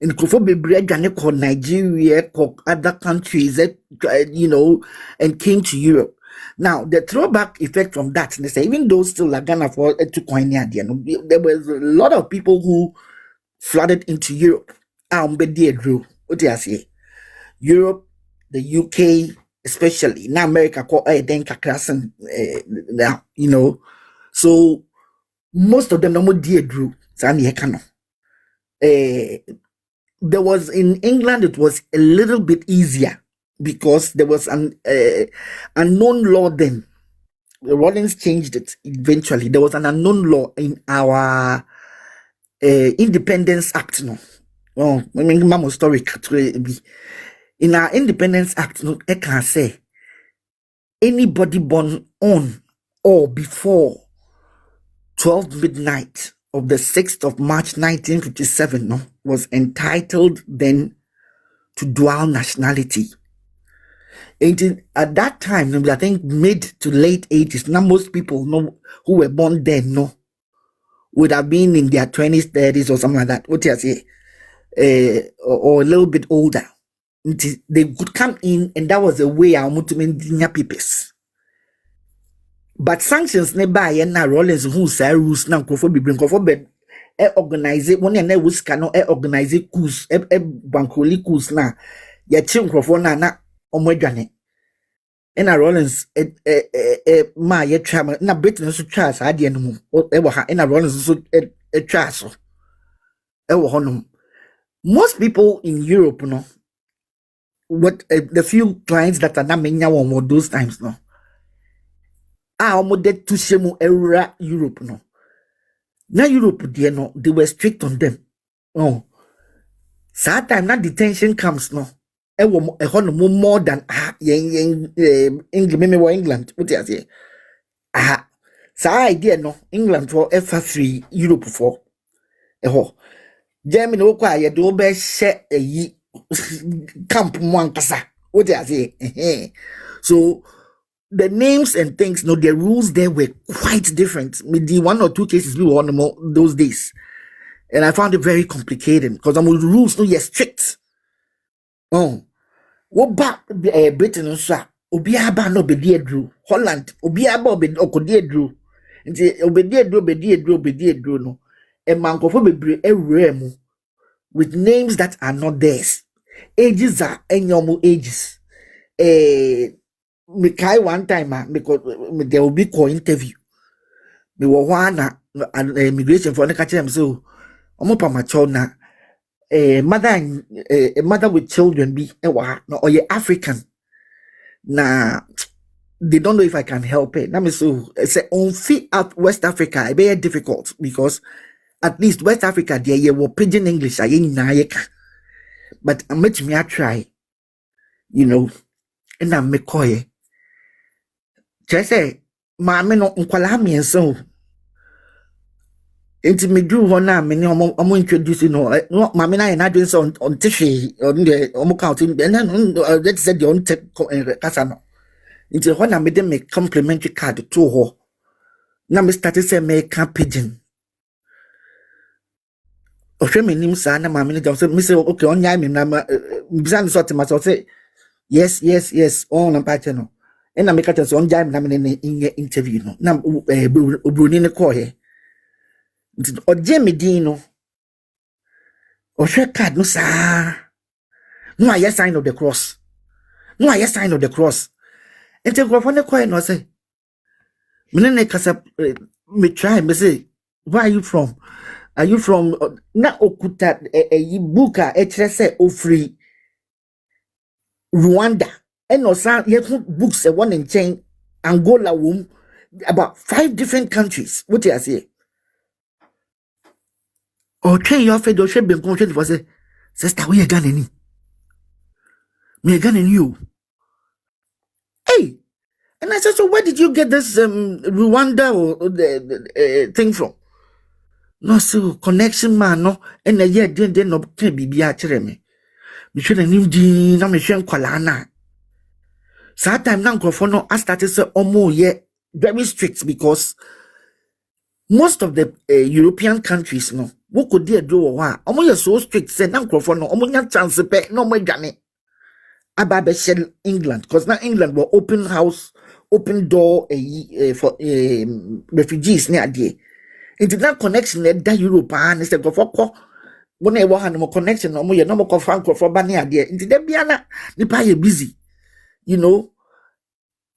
In Ghana, called Nigeria, called other countries that and came to Europe. Now the throwback effect from that, they say even though still like Ghana for to coin there was a lot of people who flooded into Europe. What do I say? Europe, the UK, especially now America called now, so most of them no more dear drew. There was in England, it was a little bit easier because there was an unknown law then. The Rollins changed it eventually. There was an unknown law in our Independence Act. No, oh, I mean, mama story. In our Independence Act, no, I can say anybody born on or before 12 midnight of the 6th of March 1957 no, was entitled then to dual nationality. And at that time, I think mid to late 80s, now most people know who were born then would have been in their 20s, 30s or something like that. What do you say? Or a little bit older. They could come in, and that was a way I want to maintain papers. But sanctions nearby and now Rollins who say rules now for bring for bed organize it one and was cannot organize it coups bankoli coups now ya chin crofo na omwadwane and Rollins ma ye tram na Britain so twa sa de no mu e wo ha and Rollins so twa so e wo honum. Most people in Europe no what the few clients that are na menya one those times no almost to shemu era Europe no. Now Europe no, they were strict on them. Oh, sad time now detention comes no. More than England. What do you say? So idea no England for F3 Europe for Germany require do be share a camp one kasa. What do you say? So the names and things, no, the rules there were quite different. With the 1 or 2 cases we were on those days, and I found it very complicated because the rules no, you're strict. Oh, what back Britain and so Obiaba no be dear drew Holland Obiaba be okodie drew. Nti obedie drew no. A mankofo bebre ewremu with names that are not theirs. Ages are enyomo ages. Me kai one time because there will be call interview. Me wo wana immigration for the catch them so omo pa macho na mother with children be no or ye African Nah, they don't know if I can help it. Let me so say on fit out West Africa, it be difficult because at least West Africa there you were pidgin English I but I met me I try, you know, and I'm McCoy. Just say mammy no unkwala me and so into me do one now, many I'm introducing no mammy and I doing so on Tiffy on the counting, and then let's say the on Casano. Into when I made them a complimentary card to her. Now me started say make pigeon. Ohwe menim sa na maame no say me say okay on yai me na bisan so tema so say yes on na pa che no and na make it so on yai me na me in interview no na Bronii ne call here oje me din no ohwe card no sa no I sign of the cross and take for ne call no say me ne kasa me try me say where are you from? Are you from na okuta buka etrese ofri Rwanda and also books one in chain Angola womb about 5 different countries. What you say? Okay, your fed or should be conscious for say sister we are gonna me gonna you. Hey, and I said, so where did you get this Rwanda or the thing from? No, so connection man, no, and a year didn't no can be me. We should have knew the nomination Kolana. So time now, no, I started say almost very strict because most of the European countries, no, what could they do? Almost so strict, say now, no, almost chance pay no more than it. About England, because now England were open house, open door for refugees near there. Into that connection that Europe and instead of when I want no connection no more no more franco for banny idea into the biana the pay busy, you know.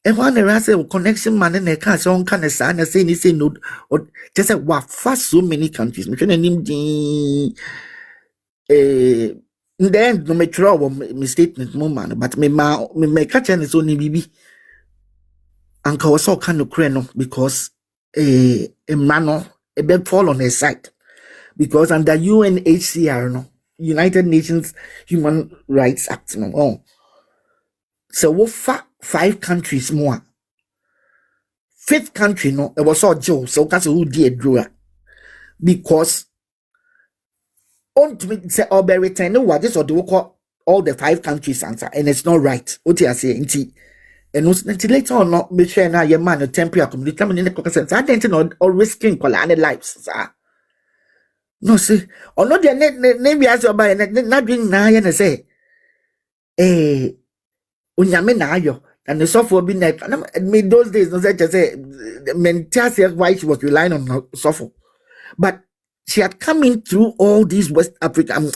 And when I say connection man and I can't so kind of sign and say no or just say wow fast so many countries. Which name the in the end no make trouble my statement moment, but me catch and it's only BB and was so kind of crane because a man a bed fall on his side because under UNHCR, no, United Nations Human Rights Act, no, oh. So what 5 countries more? 5th country, no, it was all Joe, so that's who did draw because on to me say all be return no what this or do call all the 5 countries answer and it's not right. What you say, and later on, not be sure now your man a temporary community coming in the consent. I didn't or risking colonial lives, sir. No, see, or not the name as your by not doing now and say, unyame na ayo, and the software being like, made those days, no such as say, the mentality why she was relying on her software. But she had come in through all these West African,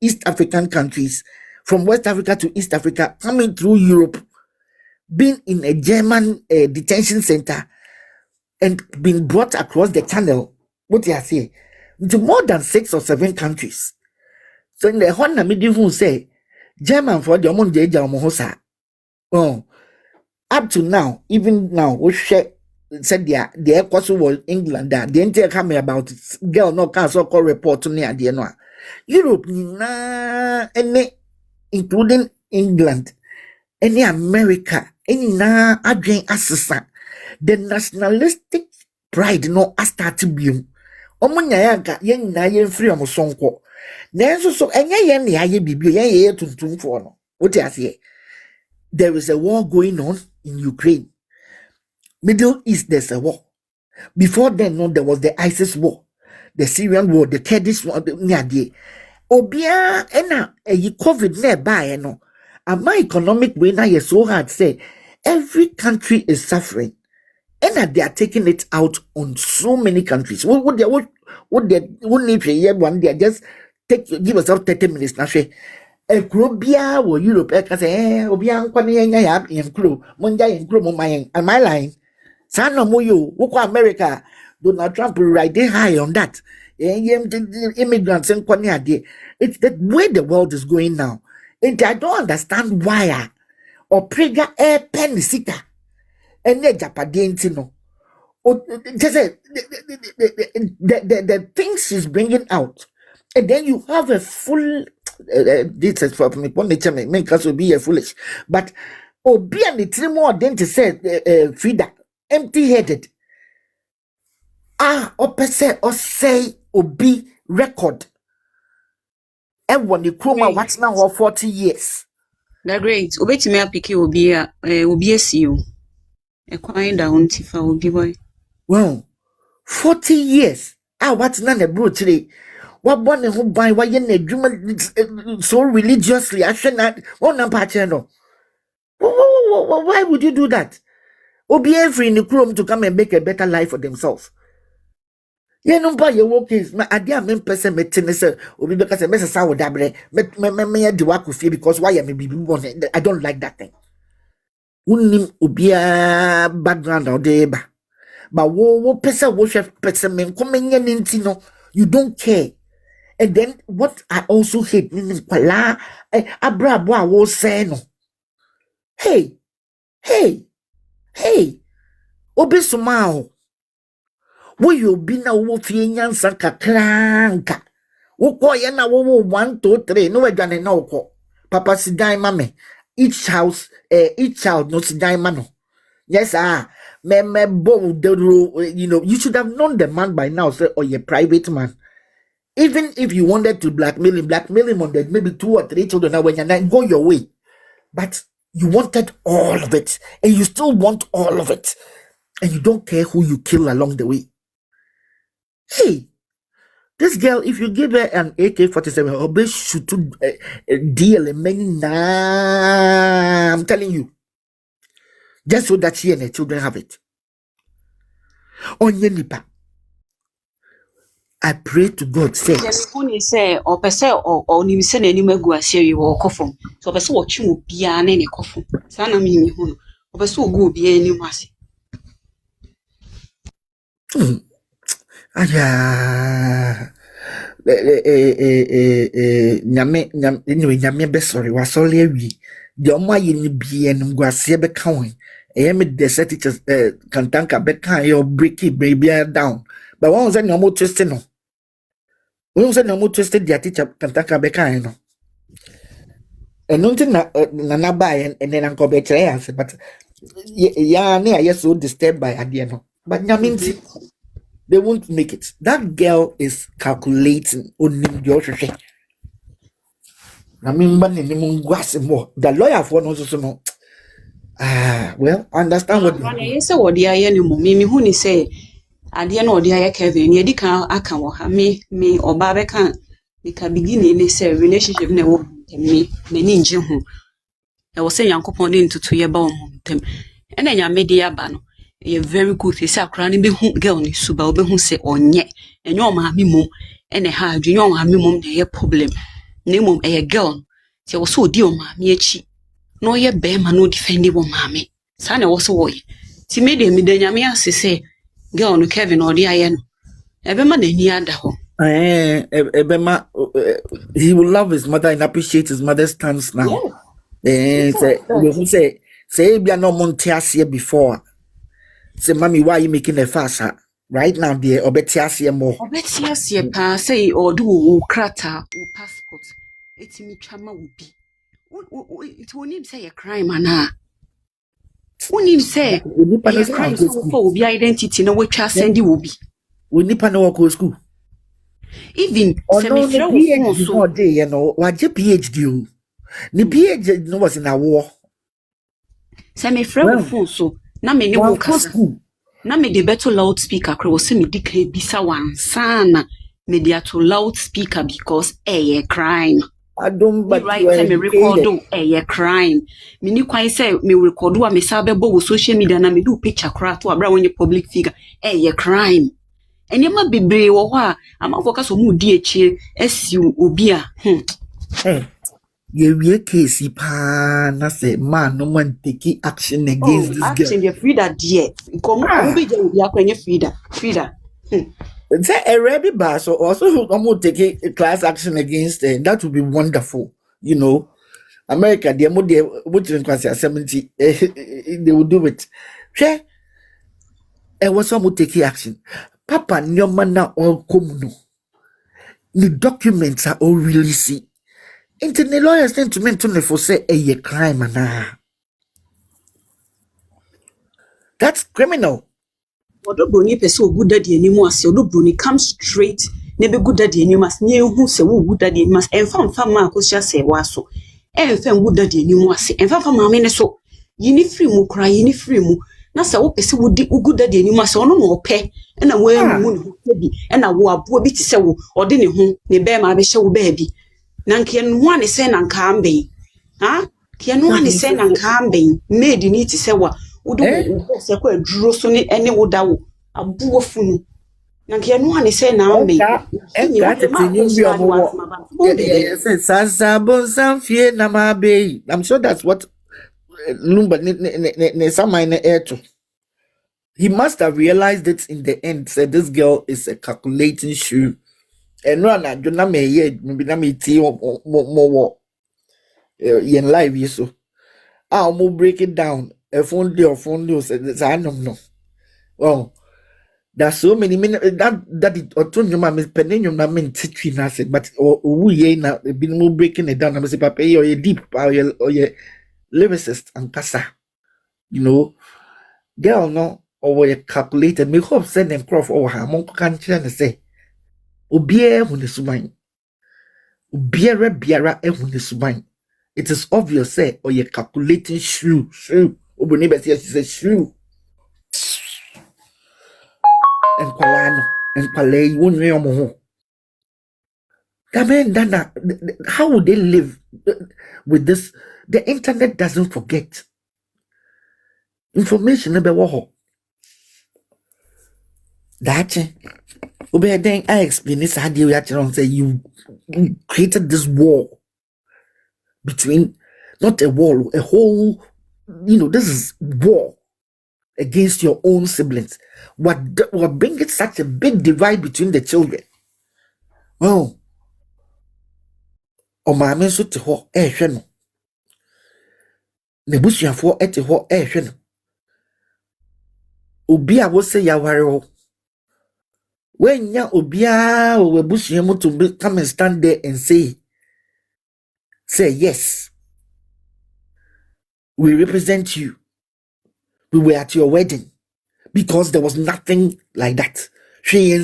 East African countries, from West Africa to East Africa, coming through Europe. Been in a German detention center and been brought across the channel, what you say, to more than 6 or 7 countries. So in the one who say, German for the Omonja oh, up to now, even now, we said the air was England that the entire coming about girl no cancer call report to near the no Europe, including England, any America. Any na adwen asesa the nationalistic pride no start biom omunya yaga yen na yen free omsonko nenso so enye yen ne aye bibio yen ye tuntumfo no what you say there is a war going on in Ukraine. Middle East, there's a war. Before then, no, there was the ISIS war, the Syrian war, the Kurdish war, Obia ena COVID nearby, no. And my economic way now is so hard say every country is suffering. And they are taking it out on so many countries. What need to hear one day? Just give us 30 minutes now. Grobia or Europe, I can say, Obia, Quania, and Crew, Monday and Crew, my and my line. San Moyo, Woko America, Donald Trump will ride high on that. Immigrants and Quania. It's the way the world is going now. And I don't understand why or prega air pen sika and then japadentino. Just the things she's bringing out, and then you have a full. This is for me. Nature make us be a foolish, but be an it's more than to say Freda empty-headed. Opposite or say be record. And when you chroma what's now for 40 years. The great obey me apiki obi a you. A quiet down tifa obi boy. Well, 40 years. What's none a brute today? What one who buy why you dream so religiously? I should not. Oh, no, Pacheno. Why would you do that? Obi every in the room to come and make a better life for themselves. Yeah, no, buy your work is my idea. I'm person maintenance. Obi because a mess of sour dabre. Me do work with you because why am I be born? I don't like that thing. Unim ubia background or deba. But wo person worship person men coming in no, you don't care. And then what I also hate is pala abrabo wo say no. Hey, obi sumao. Wo you be na wo fie nyansa kakranka. Wo ko ye na wo 1 2 3 no adwane na wo ko. Papa sidan mame. Each house each child no sidan mano. Yes, me bo the rule, you know, you should have known the man by now, say, or your private man. Even if you wanted to blackmail him on that, maybe 2 or 3 children, now when you're not go your way. But you wanted all of it, and you still want all of it, and you don't care who you kill along the way. Hey, this girl, if you give her an AK-47, her base should deal many. Nah, I'm telling you. Just so that she and her children have it. Onye nipa. I pray to God, say. Yes, when say, or per se, or you send any maguasi, you walk off from. So, per se, what you will be an any coffin. Sana me, or per so good be any massy. Nyame be sorry, was all we. The Oma yin be and guasia be coin. Me the set teachers can tank a beca your bricky baby down. But one was a normal twisting. No. One was a normal twisted their teacher can tank a beca. No. And nothing na buy and then Uncle Betray but yeah, so disturbed by Adiano. But Yamin, they won't make it. That girl is calculating on the the lawyer for no so. Well, understand what you say. What the aye no me who ni say ade na odi aye Kevin ye di kan aka wo ha me oba be kan me ka begin ni say relationship na wo me ni nje ho e wo say yankopon ni ntutu ye ba wo ntem e na nya me di aba no ye very good say akra ni be hu girl ni suba wo be hu say onye enye o ma mi mom e na ha adwenye o ma mi mom na ye problem na mom e ye girl say wo so odi o ma mi echi no ye be ma no defend wo mame sa na wo so wo ye ti me de nyame ase say girl no Kevin or the aye no ebe ma na ni ada ho Ebema, he will love his mother and appreciate his mother's stance now. Say be no montias here before. Say, mommy, why are you making a fuss? Right now, dear, obetias here more. Obetias here, pa say or do krata or passport. It's me chama will be. It won't even say a crime, Anna. Won't even say a crime for be identity, no which I send you will be. We need to know what school. Even PhD all day, you know, what your PhD? The PhD was in a war. Semi friend phone so na me ni wo kasa. Na me de better loudspeaker cross me dike bisa wan sana media to loudspeaker because a crime. I don't but right time me record a crime. Me ni kwan say me record wa me sabe bo social media na me do picture kra to abra when you public figure a crime. Enye ma bebre wo ho a amafo so mu di echi esi obi a ye case pa na say man no man take action against this girl. Action the Freda dear. Come who be je obi akwenye Freda. Say a ready so also take a class action against that would be wonderful, you know. America, they mo de what in kwasi 70, they will do it. Hwe, was some take action. Papa nyoma na on komuno. The documents are all released. Into the lawyers then to mention for say a crime na. That's criminal. Odo Bronii pese ogu daddy animu ase. Odo Bronii come straight na be good daddy animu ase. Nye hu se wo good daddy animu ase. Emfa ma akosia se wa so. Emfa good daddy animu ase. Emfa ma me ne so. Yini free mu kra, yini free mu. Na se wo pese wo di good daddy animu ase. Ono no ope. Na wo emu ne ho bi. Na wo abo bi ti se wo. Ode ne ho ne be ma be hye wo ba bi. Na nke no ane se na nka ambe. Ha? Ke no ane se na nka ambe. Made ni ti se wa. Udo se kwa duro so ne ene woda wo abuo funu na ke no ane se na ambe I'm sure that's what Lumba ne samine eto. He must have realized it in the end. Said this girl is a calculating shoe. And no na jona me ye maybe na me ti mo yen live so. Mo break it down. If only says I don't know. Well, there's so many minutes that it or to my miss peninium na mean teaching us but we na been breaking it down. I say papa or a deep or your lyricist and kasa. You know, girl no or you calculated me hope send them cross over her monk can say Obie when the subine. Biara biara when the subine. It is obvious say or you calculating shoe. Oboni be say she says shoe. And kwalay won't know. How would they live with this? The internet doesn't forget. Information about what that then I explain this how you actually say you created this wall between not a wall, a whole, this is war against your own siblings. What brings such a big divide between the children? Well, o maame so te ho ehwe no. Ne busuafo ete ho ehwe no. Obi a wo se ya ware ho. Wenya obi a o busuamu to come and stand there and say yes. We represent you. We were at your wedding because there was nothing like that. She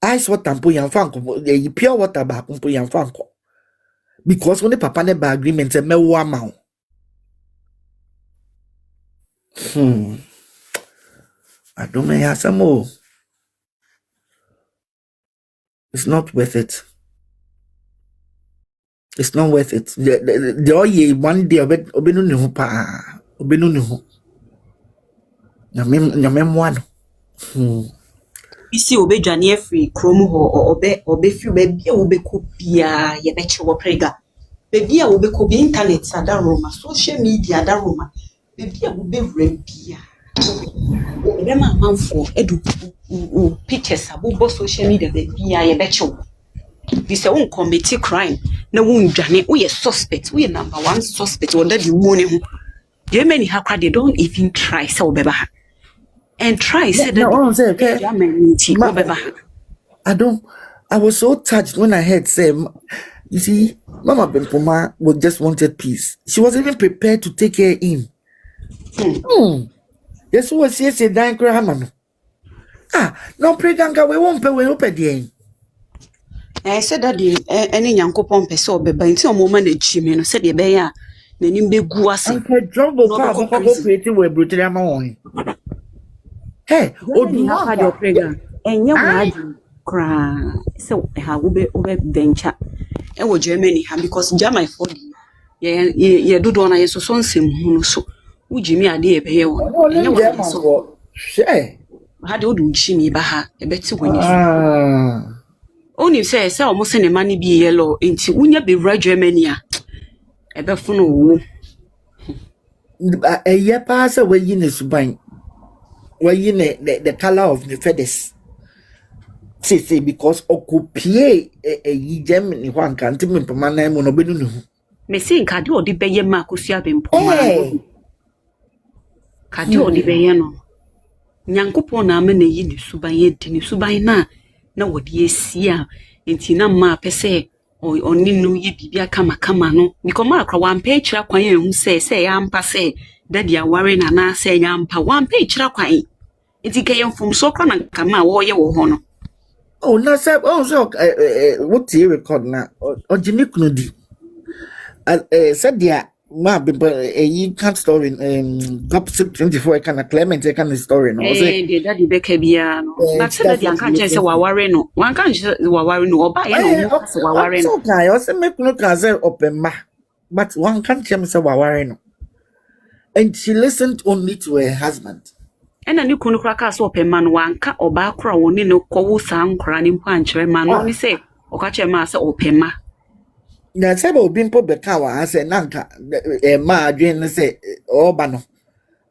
ice water mpo yamfanko pure water ba mpo yamfanko because when the papa ne ba agreement e mewo ama I don't know some more. It's not worth it. It's not worth it. The oye one day obenu ne ho pa obenu ne ho nyamem one isi obedwane Efie krom ho obefi baabi a wobeko bia ye beche wo prega baabi a wobeko bi internet adaroma social media adaroma baabi a wobewura bia ebe ma manfo edu pictures abobo social media baabi a ye beche wo bi se won commit crime na won dwane wo ye suspect wo ye number 1 suspect wo da bi wo ne ho ye many hakra they don't even try se obeba ha and try said that I was so touched when I heard say, you see, Mama Benpoma was just wanted peace. She wasn't even prepared to take her in. Yes, was yes a dying grandma. No preganga we won't pay we open the I said that any yankopon peso be by until moment a chimney said the bear the nimbe guas and her jumbo car creating we brutal amount. Hey, Odo had your program. And you had cry. So, how will be over venture? And what Germany have because Jamai for ye do don't I so son sim so. Would you me a dear pay one? So, how do you see me baha a better when you only say, so almost any money be yellow into when you be right Germany. A befuno. A year pass away in his bank. Well, the color of the feathers. say because okupie e Germany ho anka ntimi mpama na mu no benu ne hu. Me say nka de odi beye ma akosua bempoma. Kade odi beye no. Nyankopon na ame na yi ne suban ye di ne suban na wodi esia enti na ma pese oni no ye bibia kama no because ma akra wan pe kira kwan ehu se ya ampa se daddy aware na na se ya ampa wan pe kira kwan enti ke yemfum so kra na kama wo ye wo ho no. Oh, na say so what you record na ojini kunu di. Said dia ma you can't story Gossip 24 kind of Clement kind of story no say the daddy beka bia no but say daddy anka che se waware no wan kan che waware no oba ye no se waware no so guy o say make no can say open ma but one can tell me say waware no and she listened only to her husband. Ena ni kunu kra ka so open man wanka oba kra woni no kowo san kra ni mpo ankyere man no ni say oka che ma say open ma na say be obi mpo beka wa say nanka ma adwen ne say oba no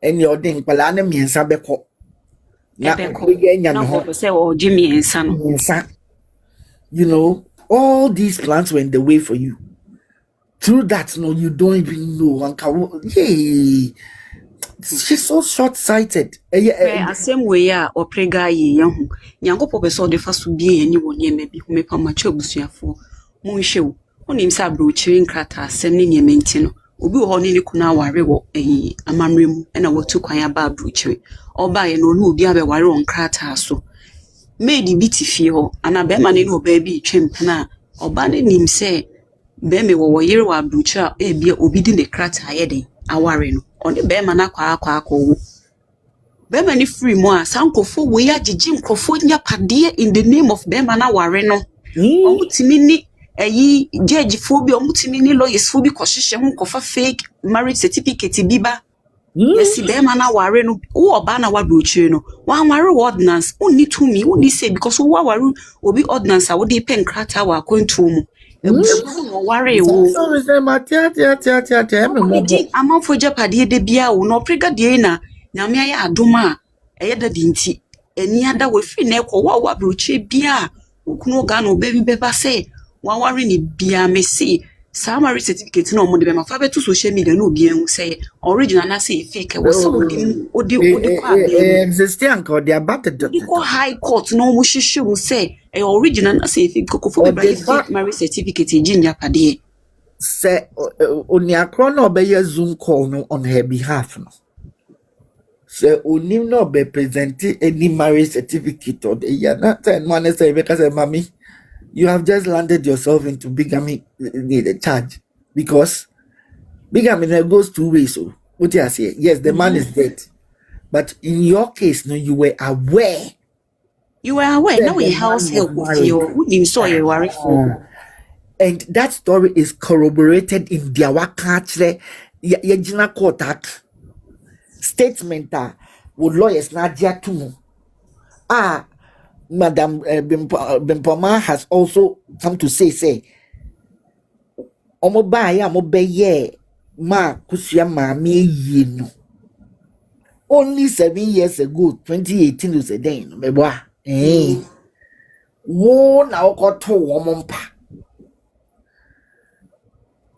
eni odin kwala na miensa beko na ye nya no ho say o jimi ensa no you know all these plans were in the way for you through that no you don't even know anka hey she's so short-sighted. Same way oprega ye hu nyankopɔ be so de fa so bie ani wɔ nyema bi me pa macho busuafo mu nhwew onim sa brochiri nkrata asɛm ne nyema nti no obi wɔ hɔ ne kuna aware wɔ amamre mu na watu kwan aba brochiri ɔba ye no no obi abɛware wɔ nkrata so made bi ti fie hɔ ana be ma ne no oba bi twempena ɔba ne nim sɛ be me wɔ yere wɔ brochiri a bia obi di ne krata ye den aware no oni be ma na kwa wo be ma ni free mo a sankofo we ya gigi nkofo nya pade in the name of be ma na ware no omutimi ni judge fo bi omutimi ni lawyers fo bi kohhehye ho kofa fake marriage certificate bi ba yes be ma na ware no wo oba na wadrochire no wan ware ordinance onni Tumi onni say because wo ware obi ordinance a wo dey pen krata wa akwantu mu no worry wo so we say matia me amafo japade de bia wo no prega de na nyame aye adoma eye da dinti eni ada we fi na ekwo wa broche bia okunu ga no baby beba say wa worry ni bia me see summary certificate no mo de be ma fa beto social media no bia hu say original na say fake wo so odi kwa existing anko de about the high court no mo hwehwe mu say original na say fake kokofo be fake marriage certificate ginya pade say oni akro no be ye Zoom call no on her behalf no say oni no be present any marriage certificate or the year na ten man say because mommy you have just landed yourself into bigamy the charge because bigamy goes two ways. So what you say? Yes, the man is dead, but in your case, no, you were aware. Now your house help with you saw you worry for. And that story is corroborated in the Wakachre Yajina Court statement with lawyers Nadia Tumu. Madam Bempoma has also come to say omobaya mobeye ma kusua maame yinu only 7 years ago 2018 was a day meboa wo na okoto womompa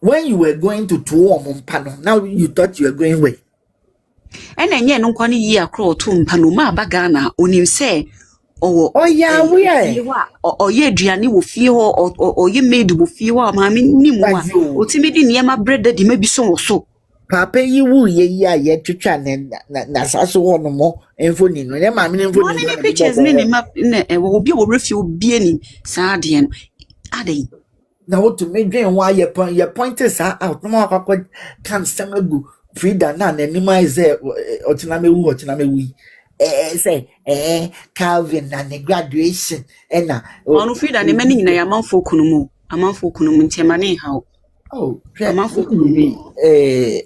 when you were going to womompa no now you thought you were going where and enye no kwani yi akro to mpa no ma baga na onim say yeah, we are. Ye aduane wo fie ho ye maid wo fie ho ma me nimu a otimi di niema bread di ma bi so wo so papa yi wu ye ya ye twetwa na saso wo no mo enfoni no ne ma me enfoni no pictures ni ma obi wo refie obi ani sa de no adai na wo to me dwen wa ye point is out no akwa kan samagu Freda na anima is otina me wu say Calvin and the graduation and on Freda ne mani nyina ya manfo kunu mu ntema ne ha manfo kunu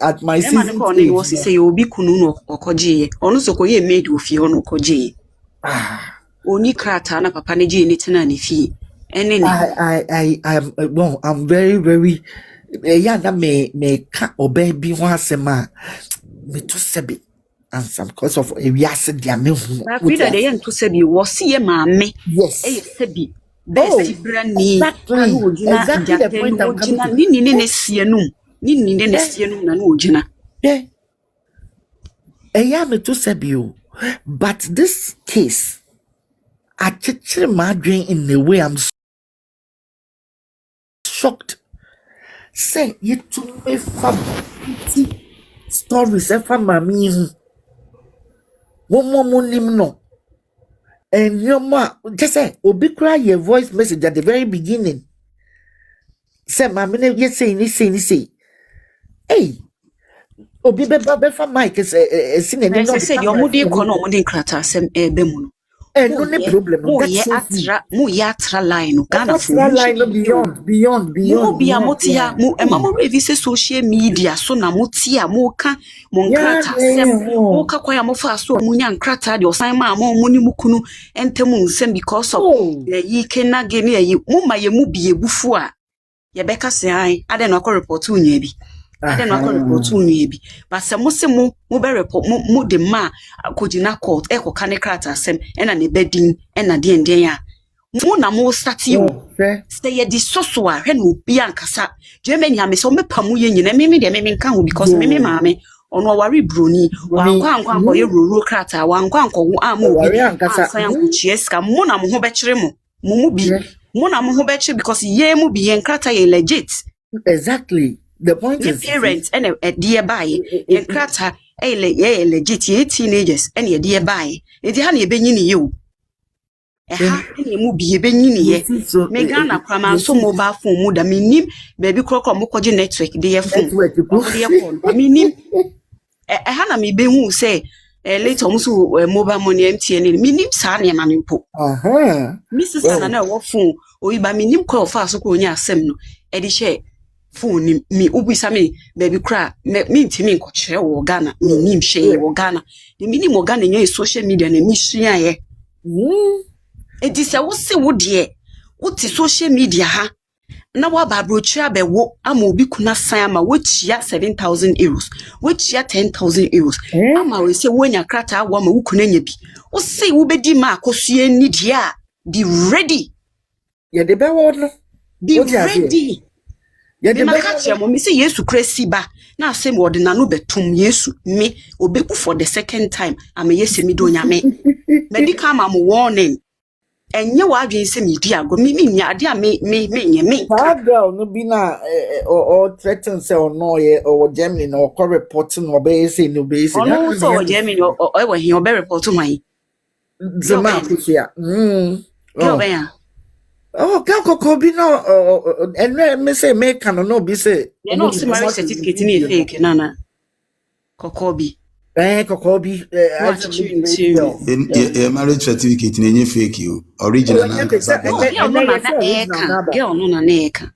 at my season ne was say obi kunu no okoje onu so koye maid ofie ho no okoje oni krata na papa ne je ne tena ne fie ene I am well I'm very yeah na me ka oba bi ho asema me to sebe answer because of a yes, dear me. Freda dey ento se bi wo se ye maame. Yes. Se bi. Besi brani. Exactly. Exactly the point I'm coming to. Ni ne sienum. Ni ne sienum na no ogina. Yeah. Me to say you. But this case, I teach my dream in a way I'm shocked. Say you to me for stories for mommy. One more no. And your ma just say obi cry your voice message at the very beginning. Say mommy you say. Hey. Obi be for Mike is seen and no say your mudi kono mudi krata asem ebe mu no. No problem. Mu atra line Ghana for line beyond. Mu bia motia mu emamo revise social media so na motia mu ka mo nkrata asem mu ka kwa ya mo fa so mu nya nkrata de osan ma mo ni mukunu entemu nsem because of yi kena gene yi mu ma ye mu bie bufu a ye beka se ai ade no akọ report unya bi ade no akọ report unya bi but se mo se mu be report mu de ma akogina court e ko kane krata asem e na ne bedin e na de ndien a mu na mo start you say ye di soso a hwe no bi ankasa Germany ha me so me pamu ye nyina me de me nka ho because me maame ono wari broni wankwa ye roro krata wankwa wo amu bi ankasa yanko chieska mu na mo ho be kire mu bi mu na mo ho be kire because ye mu bi ye krata ye legit. Exactly. The point is parents and dear buy ye krata ye legit ye teenagers and ye dear buy e di ha na ye benyini ye o ni mu bi ye benyini ye me Ghana kwama so mobile phone mu da minim baby kroko mo koje network de ye phone de ye phone minim ha na me be hu say later musu mobile money MTN minim sa na ma mpo mi sister na wo phone oyiba minim call fa so ko nya asem no e di share phone mi ubisa me baby kra me ntimi nkokere wo Ghana minim hye wo Ghana de minim wo Ghana nya social media na mi hia ye edi se wo se wo de wo ti social media ha na wa ba brochia be wo ama obi kuna san ama wo chia 7,000 euros wo chia 10,000 euros ama we se wo nya krata agwa ma wo kuna nya bi wo se wo bedi ma akosue ni dia be ready ye de be wo no be ready ye de be ka mo mi se Yesu kresi ba na asem wo de na no betum Yesu me obeku for the second time ama Yesu mi do nyame medical ma mo warning enye wa adwen se mi di ago mi nya ade a me girl no bi na or threaten say or no ye or Germany no or reporting or be say no be say no so Germany or we he or be report man zema kusia oh ka bi no and me say me can no be say you know see marriage certificate ni fake nana kokobi kokobi marriage certificate ni fake you original na girl no na eka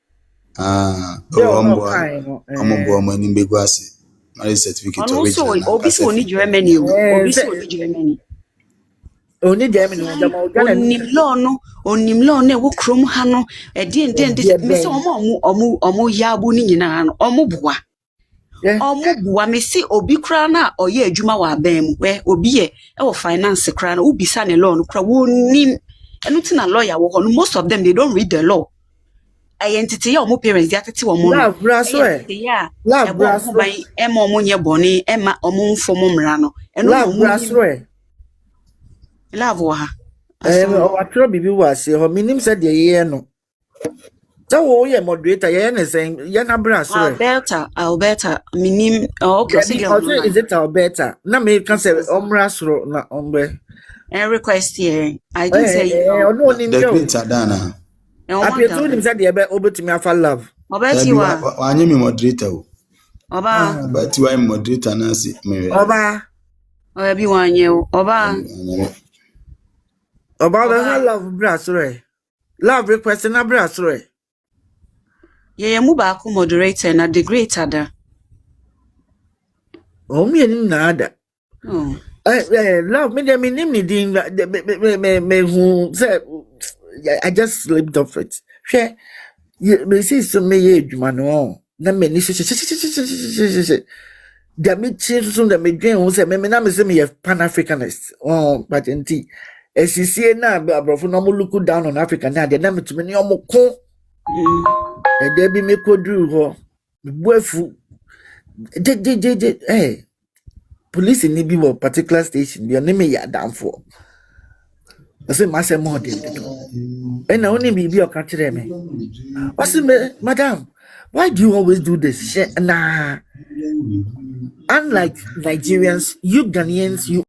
ombo mani begwase marriage certificate original so obi so ni Germany obi so ni Germany oni Germany onim law no wo krom ha no e de me se omo yabu ni nyina no omo boa bua me si obi kra na oye adwuma wa ban mu we obi ye e wo finance kra na ubisa ne law no kra wonim enu ti na lawyer wo no most of them they don't read the law identity ya omo parents ya tete wo mo no ya e ma omo nye boni e ma omo mfomo mra no enu omo love ha o atro bibi wase ho minim se de ye no so wo ye moderator ye na say ye na bra so Alberta minim okay is it Alberta na me can say omra soro na ombe request here I didn't say no ni the great Adana apia to nim say de be obetumi afa love obeti wa anyi me moderator o oba but why moderator na say me oba bi wanye oba the love bra soro love request na bra soro ye mu ba ko moderator na the great Ada me na ada love me dem nim ni din me who say I just slipped off it share me see so me ye adwuma no na me ni the me children the me dream who say me na me say me Pan Africanist. Oh, but enti as you see na bro no mo look down on Africa na de na me to me no mo ko e dey be me kodru ho me boafu police ni bi wo particular station bi on me ya down for I say ma say more dem and na only be o ka kire me I say madam, why do you always do this? Nah. Unlike Nigerians, you Ghanaians, you